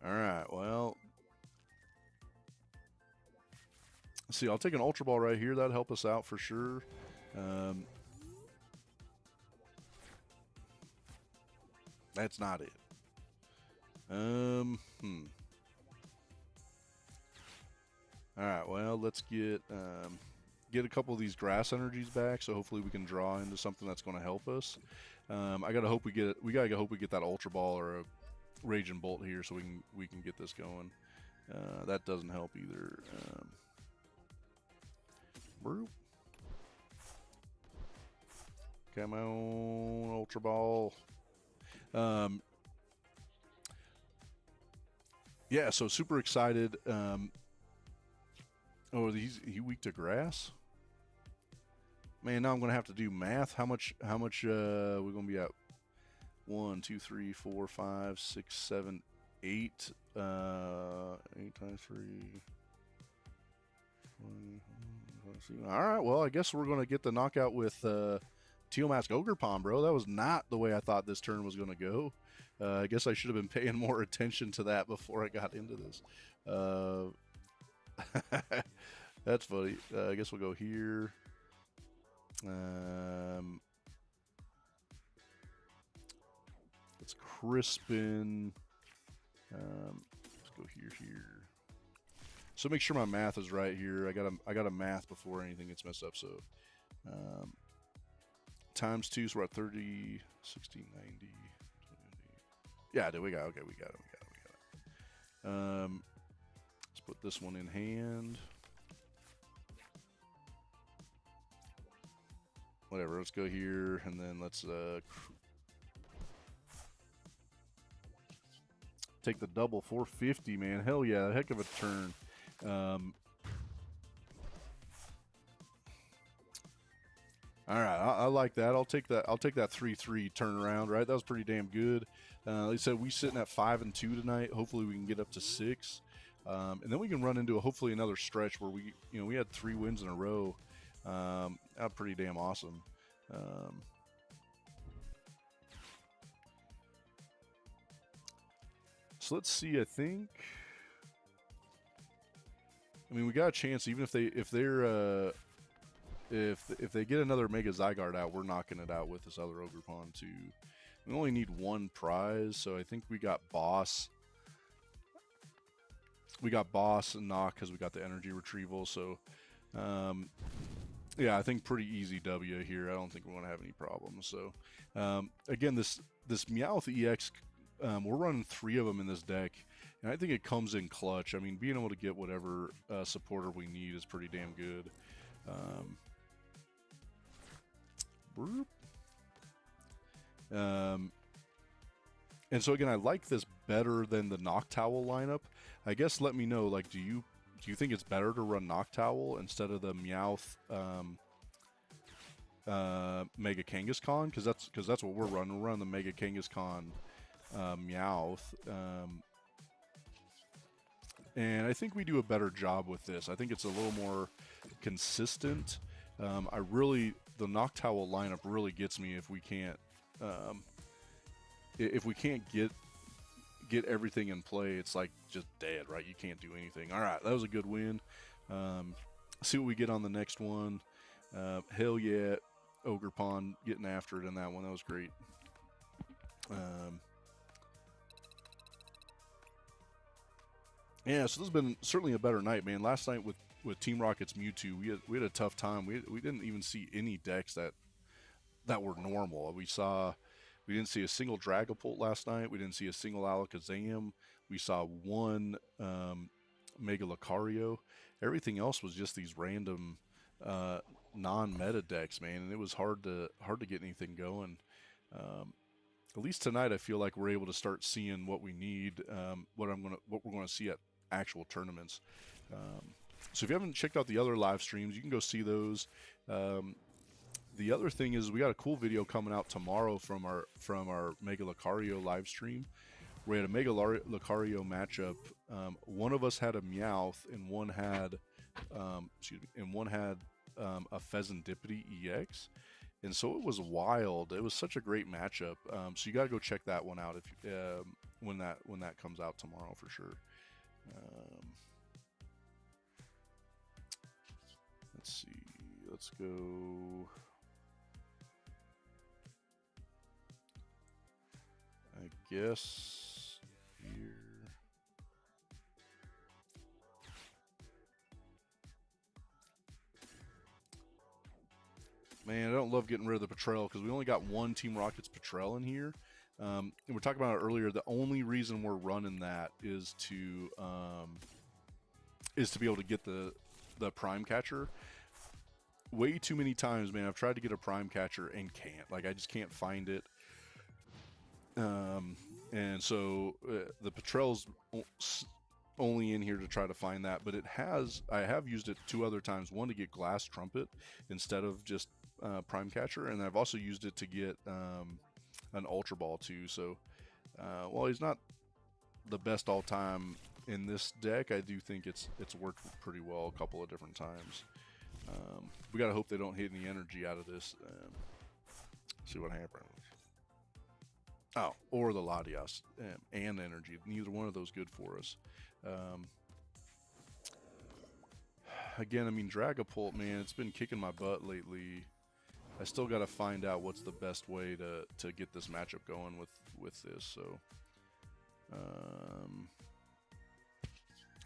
A: All right. Well, let's see. I'll take an Ultra Ball right here. That'd help us out for sure. That's not it. All right. Well, let's get a couple of these grass energies back. So hopefully we can draw into something that's going to help us. I gotta hope we get it. We gotta hope we get that Ultra Ball or a Raging Bolt here, so we can get this going. That doesn't help either. Come on, Ultra Ball. Yeah, so super excited. Oh, he weak to grass? Man, now I'm gonna have to do math. How much we're gonna be at? 1, 2, 3, 4, 5, 6, 7, 8. 8 times 3. Alright, well, I guess we're gonna get the knockout with Teal Mask Ogerpon, bro. That was not the way I thought this turn was gonna go. I guess I should have been paying more attention to that before I got into this. That's funny. I guess we'll go here. Let's crispin. Let's go here. So make sure my math is right here. I got a math before anything gets messed up. So times 2, so we're at 30, 60, 90. 20. Yeah, we got it. Let's put this one in hand. Whatever, let's go here, and then let's take the double 450, man. Hell yeah, heck of a turn. All right, I like that. I'll take that 3-3 turnaround. Right, that was pretty damn good. Like I said, we sitting at 5 and 2 tonight. Hopefully, we can get up to 6, and then we can run into hopefully another stretch where we had 3 wins in a row. That's pretty damn awesome. So let's see. I mean, we got a chance. Even if they get another Mega Zygarde out, we're knocking it out with this other Ogerpon too. We only need 1 prize, so I think we got Boss. We got Boss and Knock because we got the energy retrieval. So, yeah, I think pretty easy W here. I don't think we're going to have any problems. So, again, this Meowth EX, we're running 3 of them in this deck, and I think it comes in clutch. I mean, being able to get whatever supporter we need is pretty damn good. And so again, I like this better than the Noctowl lineup. I guess let me know, like, do you think it's better to run Noctowl instead of the Meowth Mega Kangaskhan? Because that's what we're running. We're running the Mega Kangaskhan Meowth. And I think we do a better job with this. I think it's a little more consistent. The Noctowl lineup really gets me if we can't get everything in play. It's like just dead, right? You can't do anything. All right, that was a good win. See what we get on the next one. Hell yeah, Ogerpon getting after it in that one. That was great. Yeah, so this has been certainly a better night, man. Last night with Team Rocket's Mewtwo, we had a tough time. We didn't even see any decks that were normal. We didn't see a single Dragapult last night. We didn't see a single Alakazam. We saw 1 Mega Lucario. Everything else was just these random non-meta decks, man, and it was hard to get anything going. At least tonight, I feel like we're able to start seeing what we need, what we're gonna see at actual tournaments. So if you haven't checked out the other live streams, you can go see those. The other thing is we got a cool video coming out tomorrow from our Mega Lucario live stream. We had a Mega Lucario matchup. One of us had a Meowth, and one had a Pheasantipity EX, and so it was wild. It was such a great matchup. So you got to go check that one out if when that comes out tomorrow for sure. Let's see. Let's go. I guess here. Man, I don't love getting rid of the Petrel because we only got one Team Rocket's Petrel in here. And we're talking about it earlier. The only reason we're running that is to be able to get the Prime Catcher. Way too many times, man, I've tried to get a Prime Catcher and can't. Like, I just can't find it. And so the Petrel's only in here to try to find that, but I have used it 2 other times. One to get Glass Trumpet instead of just Prime Catcher, and I've also used it to get an Ultra Ball too. So while he's not the best all time in this deck, I do think it's worked pretty well a couple of different times. We gotta hope they don't hit any energy out of this. See what happens. Oh, or the Latias and energy. Neither one of those good for us. Again, I mean, Dragapult, man, it's been kicking my butt lately. I still got to find out what's the best way to get this matchup going with this. So,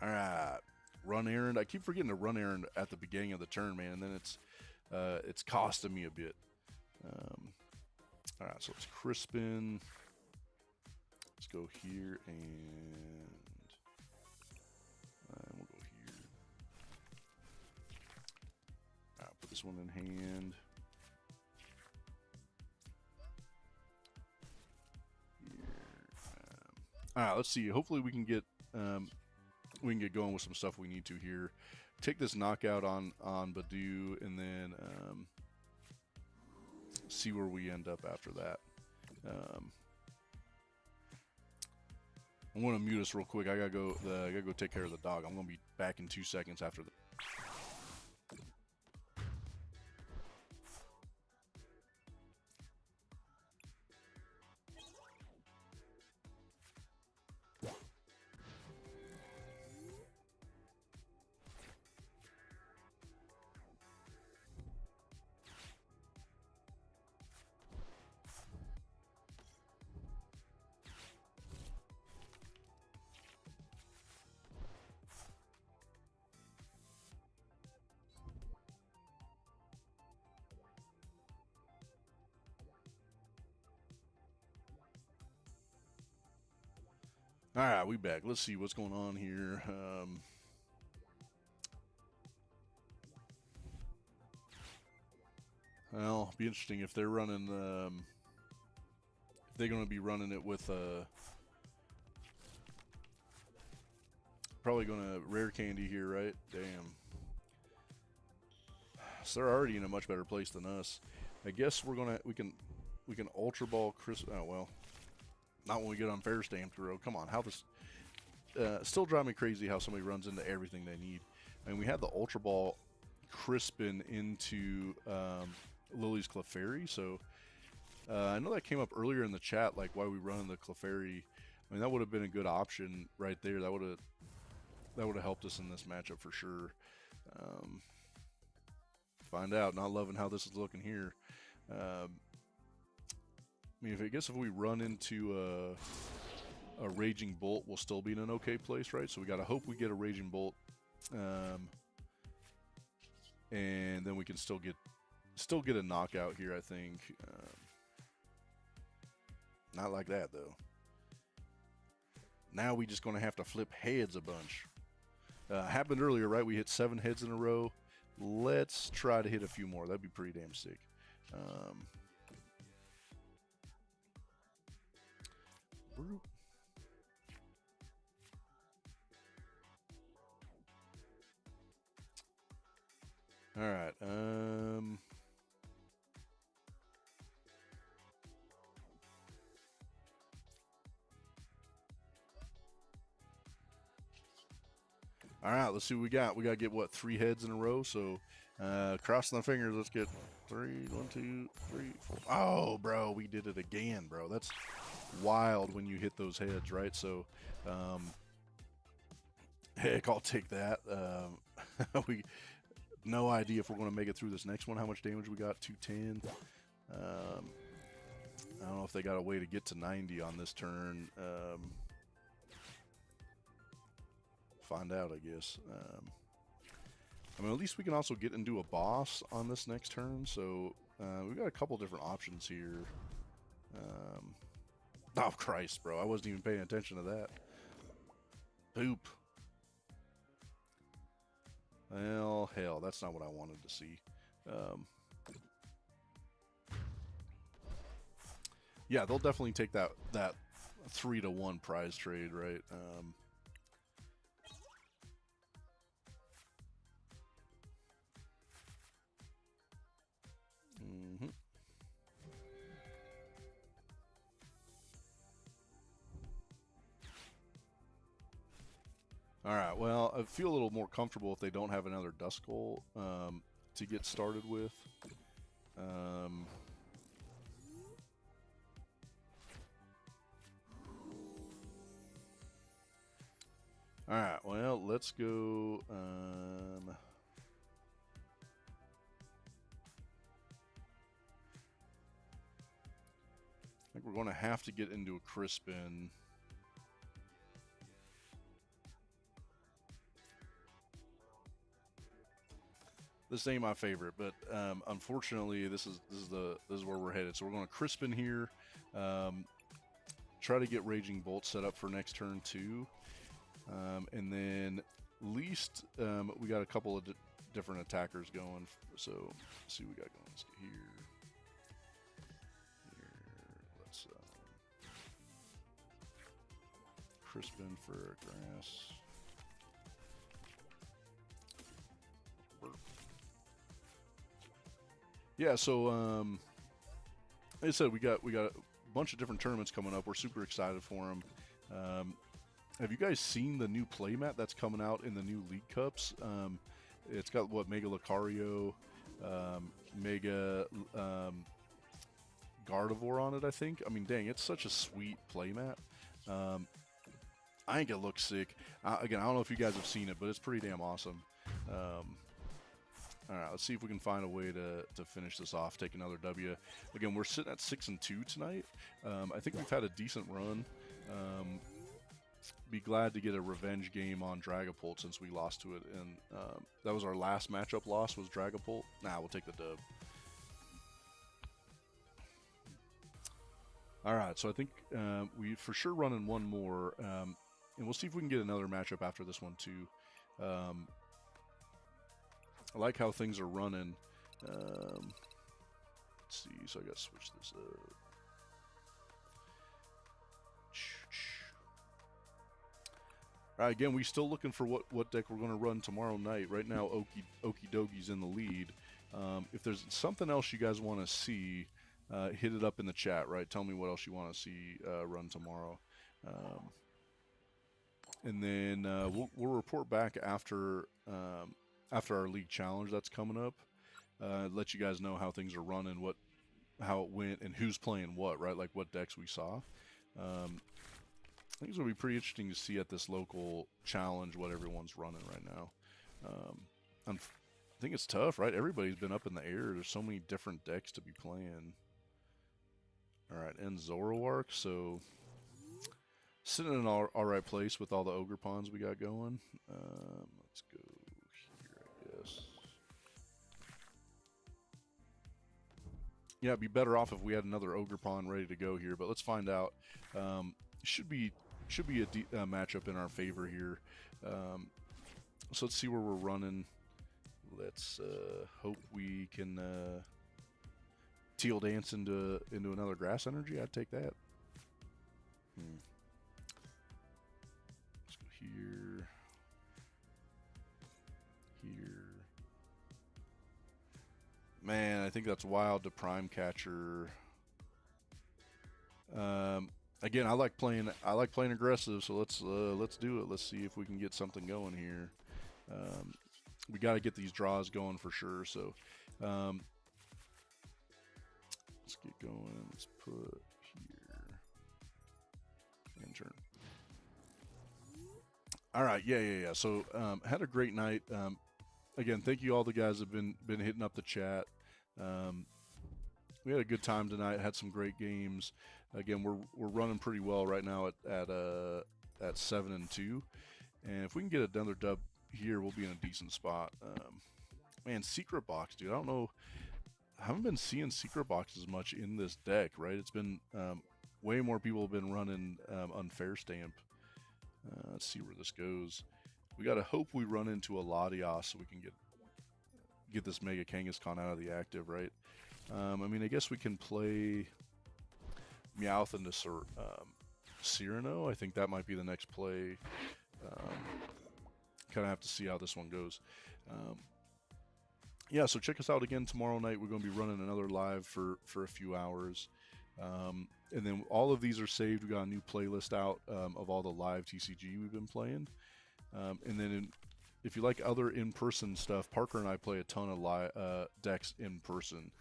A: all right, run errand. I keep forgetting to run errand at the beginning of the turn, man, and then it's costing me a bit. All right, so it's Crispin. Let's go here and we'll go here. All right, put this one in hand. Here. All right, let's see. Hopefully we can get going with some stuff we need to here. Take this knockout on Badu, and then see where we end up after that. I'm going to mute us real quick. I gotta go take care of the dog. I'm gonna be back in 2 seconds after the. All right, we back. Let's see what's going on here. Well, it'll be interesting if they're running. If they're going to be running it with probably going to rare candy here, right? Damn. So they're already in a much better place than us. I guess we can Ultra Ball Chris. Oh well. Not when we get on Fair Stamp Row. Come on, how this still drive me crazy how somebody runs into everything they need. I mean, we had the Ultra Ball Crispin into Lily's Clefairy, so I know that came up earlier in the chat, like why we run the Clefairy. I mean, that would have been a good option right there. That would have helped us in this matchup for sure. Find out. Not loving how this is looking here. I mean, I guess if we run into a Raging Bolt, we'll still be in an okay place, right? So we got to hope we get a Raging Bolt, and then we can still get a knockout here, I think. Not like that though. Now we just gonna have to flip heads a bunch. Happened earlier, right? We hit 7 heads in a row. Let's try to hit a few more. That'd be pretty damn sick. All right. All right, let's see what we got. We got to get, what, 3 heads in a row? So, crossing the fingers, let's get 3, 1, 2, 3, 4. Oh, bro, we did it again, bro. That's wild when you hit those heads, right? So, heck, I'll take that. We no idea if we're going to make it through this next one. How much damage we got? 210. I don't know if they got a way to get to 90 on this turn. Find out, I guess. I mean, at least we can also get into a boss on this next turn. So we've got a couple different options here. Oh, Christ, bro. I wasn't even paying attention to that. Poop. Well, hell, that's not what I wanted to see. Yeah, they'll definitely take that 3-to-1 prize trade, right? All right, well, I feel a little more comfortable if they don't have another Duskull to get started with. All right, well, let's go. I think we're going to have to get into a Crispin. This ain't my favorite, but unfortunately, this is where we're headed. So we're going to Crispin here. Try to get Raging Bolt set up for next turn too, and then least we got a couple of different attackers going. So let's see what we got going. Let's get here. Let's Crispin for grass. Yeah, so like I said, we got a bunch of different tournaments coming up. We're super excited for them. Have you guys seen the new playmat that's coming out in the new League Cups? It's got, what, Mega Lucario, Mega Gardevoir on it, I think. I mean, dang, it's such a sweet playmat. I think it looks sick. Again, I don't know if you guys have seen it, but it's pretty damn awesome. All right, let's see if we can find a way to finish this off, take another W. Again, we're sitting at 6-2 tonight. I think we've had a decent run. Be glad to get a revenge game on Dragapult since we lost to it, and that was our last matchup loss was Dragapult. Nah, we'll take the dub. All right, so I think we for sure running one more, and we'll see if we can get another matchup after this one too. I like how things are running. Let's see, so I got to switch this up. All right, again, we still looking for what deck we're going to run tomorrow night. Right now, Okie Doki's in the lead. If there's something else you guys want to see, hit it up in the chat, right? Tell me what else you want to see run tomorrow. And then we'll report back after our league challenge that's coming up. Let you guys know how things are running, how it went, and who's playing what, right? Like what decks we saw. I think it's going to be pretty interesting to see at this local challenge what everyone's running right now. I think it's tough, right? Everybody's been up in the air. There's so many different decks to be playing. All right, and Zoroark, so sitting in an all right place with all the Ogerpons we got going. Let's go here, I guess. Yeah, it'd be better off if we had another Ogerpon ready to go here, but let's find out. Should be a matchup in our favor here. So let's see where we're running. Let's hope we can teal dance into another grass energy. I'd take that. Let's go here, here. Man, I think that's wild to prime catcher. Again, I like playing aggressive, so let's do it. Let's see if we can get something going here. We got to get these draws going for sure. So let's get going. Let's put here and turn. All right, yeah. So had a great night. Again, thank you all the guys that have been hitting up the chat. We had a good time tonight. Had some great games. Again, we're running pretty well right now at 7-2, and if we can get another dub here, we'll be in a decent spot. Man, secret box, dude. I don't know. I haven't been seeing secret boxes much in this deck, right? It's been way more people have been running unfair stamp. Let's see where this goes. We gotta hope we run into a Latias so we can get this Mega Kangaskhan out of the active, right? I mean, I guess we can play Meowth into Cyrano. I think that might be the next play. Kind of have to see how this one goes. Yeah, so check us out again tomorrow night. We're going to be running another live for a few hours. And then all of these are saved. We got a new playlist out of all the live TCG we've been playing. And then if you like other in-person stuff, Parker and I play a ton of decks in person.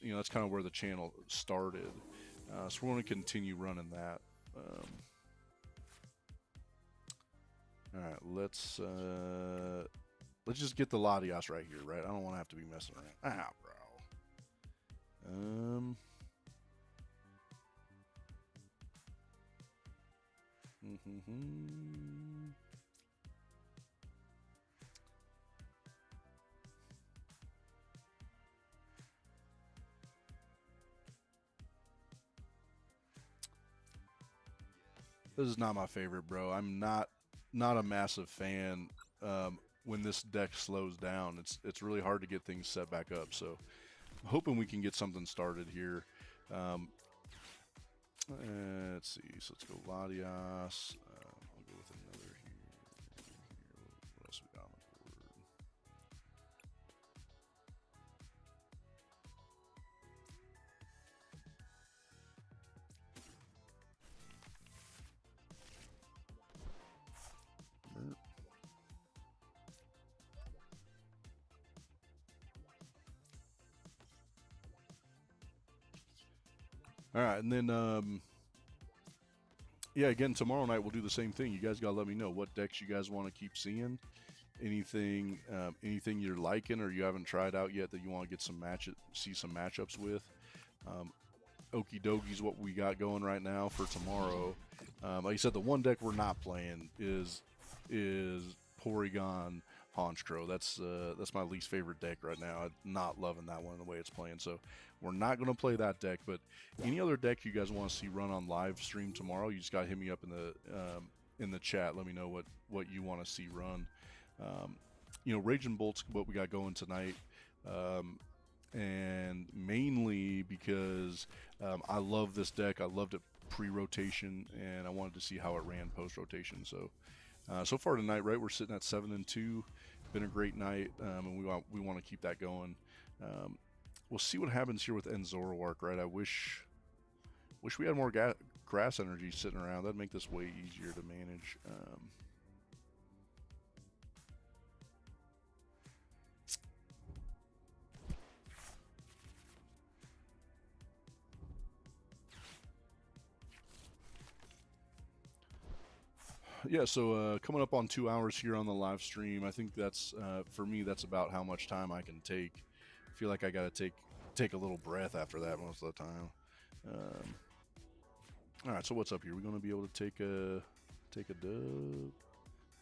A: You know, that's kind of where the channel started. So we're going to continue running that. All right, let's just get the Latias right here, right? I don't want to have to be messing around. Ah, bro. This is not my favorite, bro. I'm not a massive fan. When this deck slows down, it's really hard to get things set back up. So I'm hoping we can get something started here. Let's see. So let's go Latias. I'll go with another here. What else we got on the board? All right, and then yeah, again tomorrow night we'll do the same thing. You guys gotta let me know what decks you guys want to keep seeing. Anything you're liking or you haven't tried out yet that you want to get see some matchups with. Okie dokie what we got going right now for tomorrow. Like I said, the one deck we're not playing is Porygon Honchkrow. That's my least favorite deck right now. I'm not loving that one the way it's playing. So we're not going to play that deck. But any other deck you guys want to see run on live stream tomorrow, you just got to hit me up in the chat. Let me know what you want to see run. You know, Raging Bolt's what we got going tonight. And mainly because I love this deck. I loved it pre-rotation, and I wanted to see how it ran post-rotation. So, so far tonight, right, we're sitting at 7-2. Been a great night, and we want to keep that going. We'll see what happens here with Zoroark, right? I wish we had more grass energy sitting around. That'd make this way easier to manage. Yeah, so coming up on 2 hours here on the live stream. I think that's for me. That's about how much time I can take. I feel like I gotta take a little breath after that most of the time. All right, so what's up here? We're gonna be able to take a dub.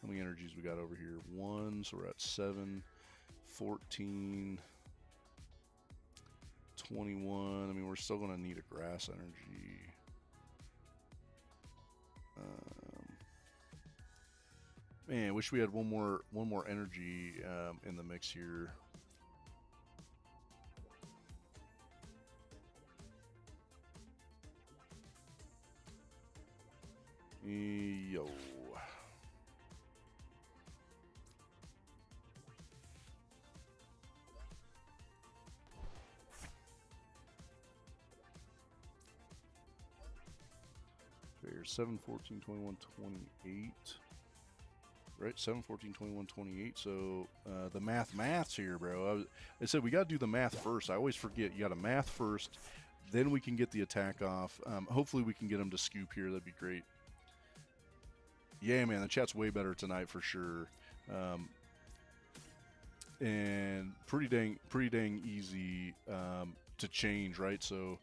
A: How many energies we got over here? 1, so we're at 7, 14, 21. I mean, we're still gonna need a grass energy. Man, wish we had one more energy in the mix here. Yo. Fair 7, 14, 21, 28. Right, 7, 14, 21, 28. So the math's here, bro. I said we got to do the math first. I always forget. You got to math first, then we can get the attack off. Hopefully we can get him to scoop here. That'd be great. Yeah, man, the chat's way better tonight for sure. And pretty dang easy to change, right? So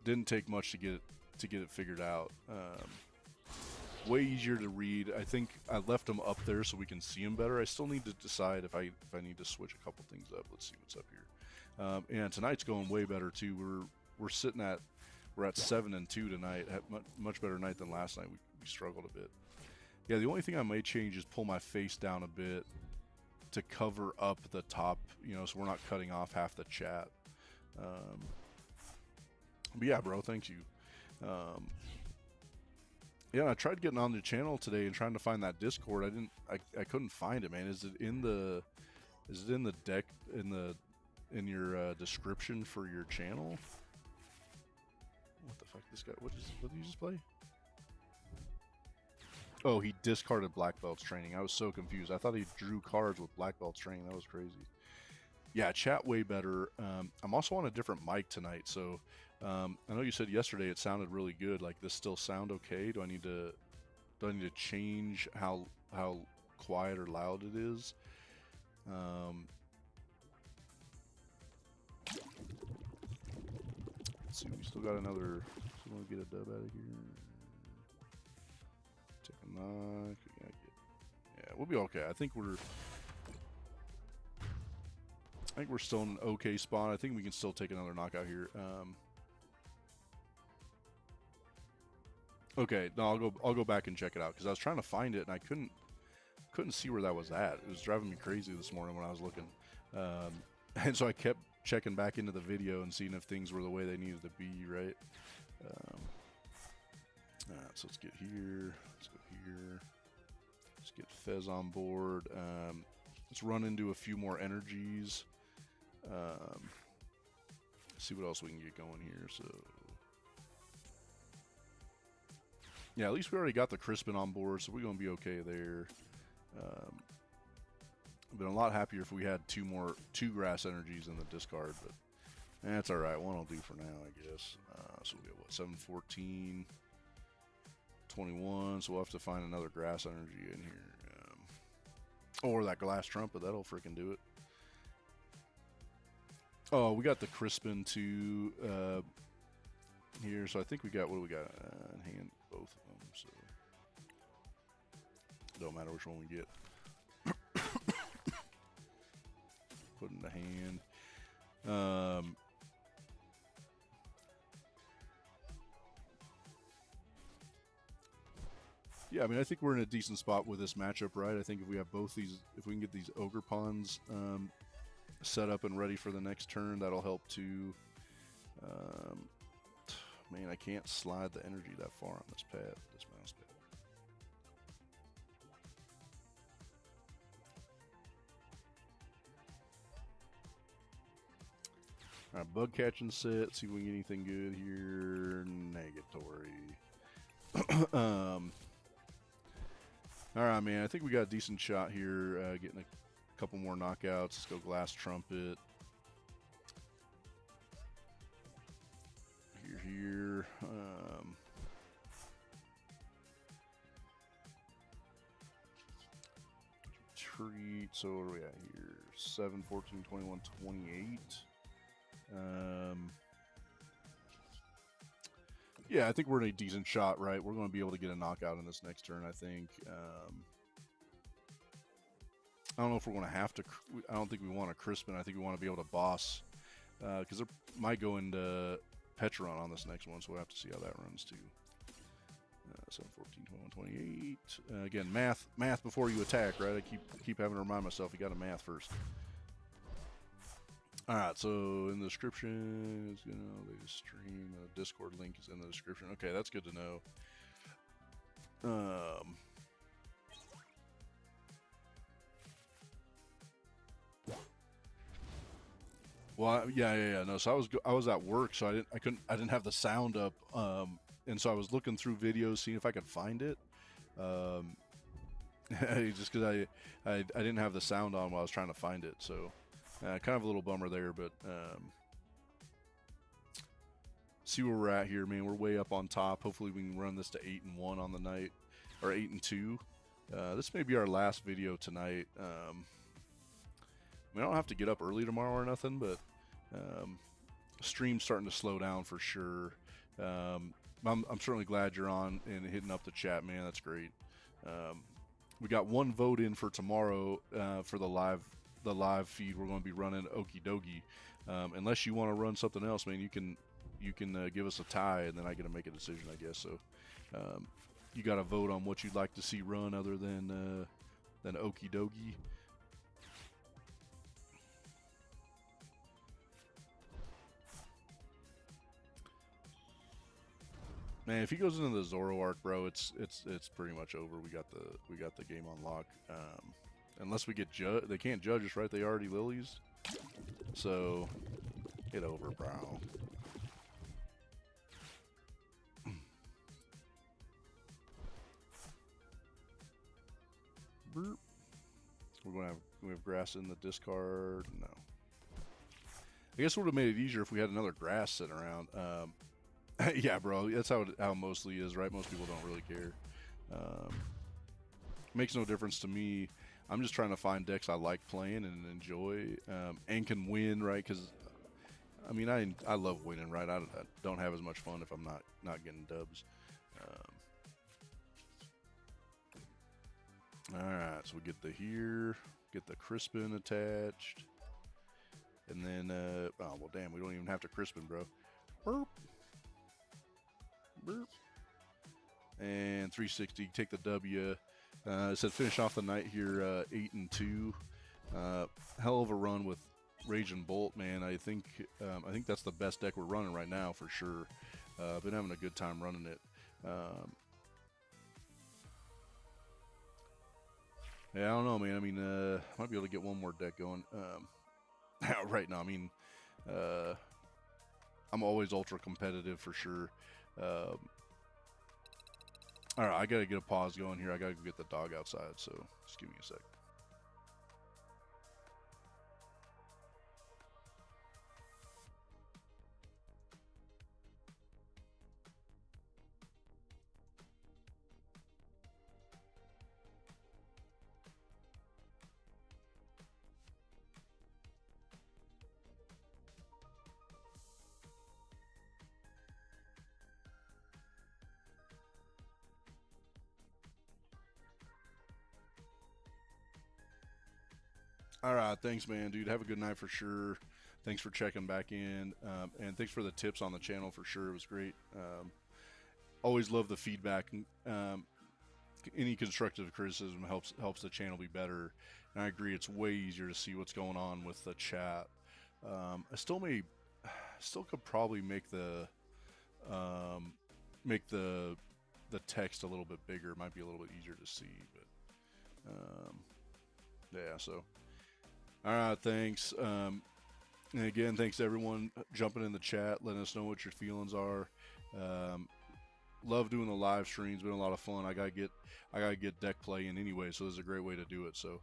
A: didn't take much to get it figured out. Way easier to read. I think I left them up there so we can see them better. I still need to decide if I need to switch a couple things up. Let's see what's up here. And tonight's going way better too. We're at 7 and 2 tonight. Had much better night than last night. We struggled a bit. Yeah, the only thing I may change is pull my face down a bit to cover up the top, so we're not cutting off half the chat. But yeah, bro, thank you. Yeah, I tried getting on the channel today and trying to find that Discord. I couldn't find it, man. Is it in the deck in your description for your channel? What the fuck, this guy? What did you just play? Oh, he discarded Black Belt's training. I was so confused. I thought he drew cards with Black Belt's training. That was crazy. Yeah, chat way better. I'm also on a different mic tonight, so I know you said yesterday it sounded really good. Like, this still sound okay? Do I need to change how quiet or loud it is? Let's see. We still got another. So want to get a dub out of here. Take a knock. Yeah, we'll be okay. I think we're still in an okay spot. I think we can still take another knockout here. Okay, no, I'll go back and check it out because I was trying to find it and I couldn't see where that was at. It was driving me crazy this morning when I was looking, and so I kept checking back into the video and seeing if things were the way they needed to be. Right. So let's get here. Let's go here. Let's get Fez on board. Let's run into a few more energies. See what else we can get going here. So, yeah, at least we already got the Crispin on board, so we're going to be okay there. I've been a lot happier if we had two grass energies in the discard, but that's all right. One will do for now, I guess. So we have what, 7, 14, 21. So we'll have to find another grass energy in here, or that glass trumpet. That'll freaking do it. Oh, we got the Crispin too here, so I think we got, what do we got in hand? Both of them, so don't matter which one we get. Put in the hand. Yeah, I mean, I think we're in a decent spot with this matchup, right? I think if we have both these, if we can get these Ogerpons set up and ready for the next turn, that'll help too. Man, I can't slide the energy that far on this pad, this mouse pad. All right, bug catching set. See if we can get anything good here. Negatory. All right, man. I think we got a decent shot here. Getting a couple more knockouts. Let's go glass trumpet. Here. Treat. So what are we at here? 7, 14, 21, 28. Yeah, I think we're in a decent shot, right? We're going to be able to get a knockout in this next turn, I think. I don't know if we're going to have to. I don't think we want a Crispin. I think we want to be able to boss. Because they might go into Petron on this next one, so we'll have to see how that runs too. 7, 14, 21, 28. Again, math before you attack, right? I keep having to remind myself you got to math first. All right, so in the description, is the stream Discord link is in the description. Okay, that's good to know. Well, yeah. No, so I was at work, so I didn't have the sound up, and so I was looking through videos, seeing if I could find it. Just because I didn't have the sound on while I was trying to find it, so kind of a little bummer there. But see where we're at here, man. We're way up on top. Hopefully we can run this to 8-1 on the night, or 8-2. This may be our last video tonight. I mean, I don't have to get up early tomorrow or nothing, but stream's starting to slow down for sure. I'm certainly glad you're on and hitting up the chat, man. That's great. We got one vote in for tomorrow for the live feed. We're going to be running Okie Dokie. Unless you want to run something else, man, you can give us a tie, and then I get to make a decision, I guess. So you got to vote on what you'd like to see run other than Okie Dokie. Man, if he goes into the Zoroark, bro, it's pretty much over. We got the game on lock. Unless we get they can't judge us, right? They already lilies. So get over, bro. Burp. We have grass in the discard. No. I guess it would have made it easier if we had another grass sitting around. Yeah, bro, that's how it mostly is, right? Most people don't really care. Makes no difference to me. I'm just trying to find decks I like playing and enjoy, and can win, right? Because, I mean, I love winning, right? I don't have as much fun if I'm not getting dubs. All right, so we get the here, get the Crispin attached, and then oh well, damn, we don't even have to Crispin, bro. Burp. Burp. And 360, take the W. It said finish off the night here 8-2. Hell of a run with Rage and Bolt, man. I think that's the best deck we're running right now for sure. Been having a good time running it. Yeah, I don't know, man. I mean, might be able to get one more deck going. Right now, I mean, I'm always ultra competitive for sure. All right, I gotta get a pause going here. I gotta go get the dog outside, so just give me a sec. All right, thanks, man, dude. Have a good night for sure. Thanks for checking back in, and thanks for the tips on the channel for sure. It was great. Always love the feedback. Any constructive criticism helps the channel be better. And I agree, it's way easier to see what's going on with the chat. I still could probably make the text a little bit bigger. It might be a little bit easier to see, but yeah. So. All right, thanks. And again, thanks to everyone jumping in the chat, letting us know what your feelings are. Love doing the live streams, been a lot of fun. I gotta get deck play in anyway, so this is a great way to do it. So,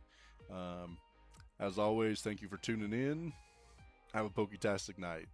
A: as always, thank you for tuning in. Have a Poketastic night.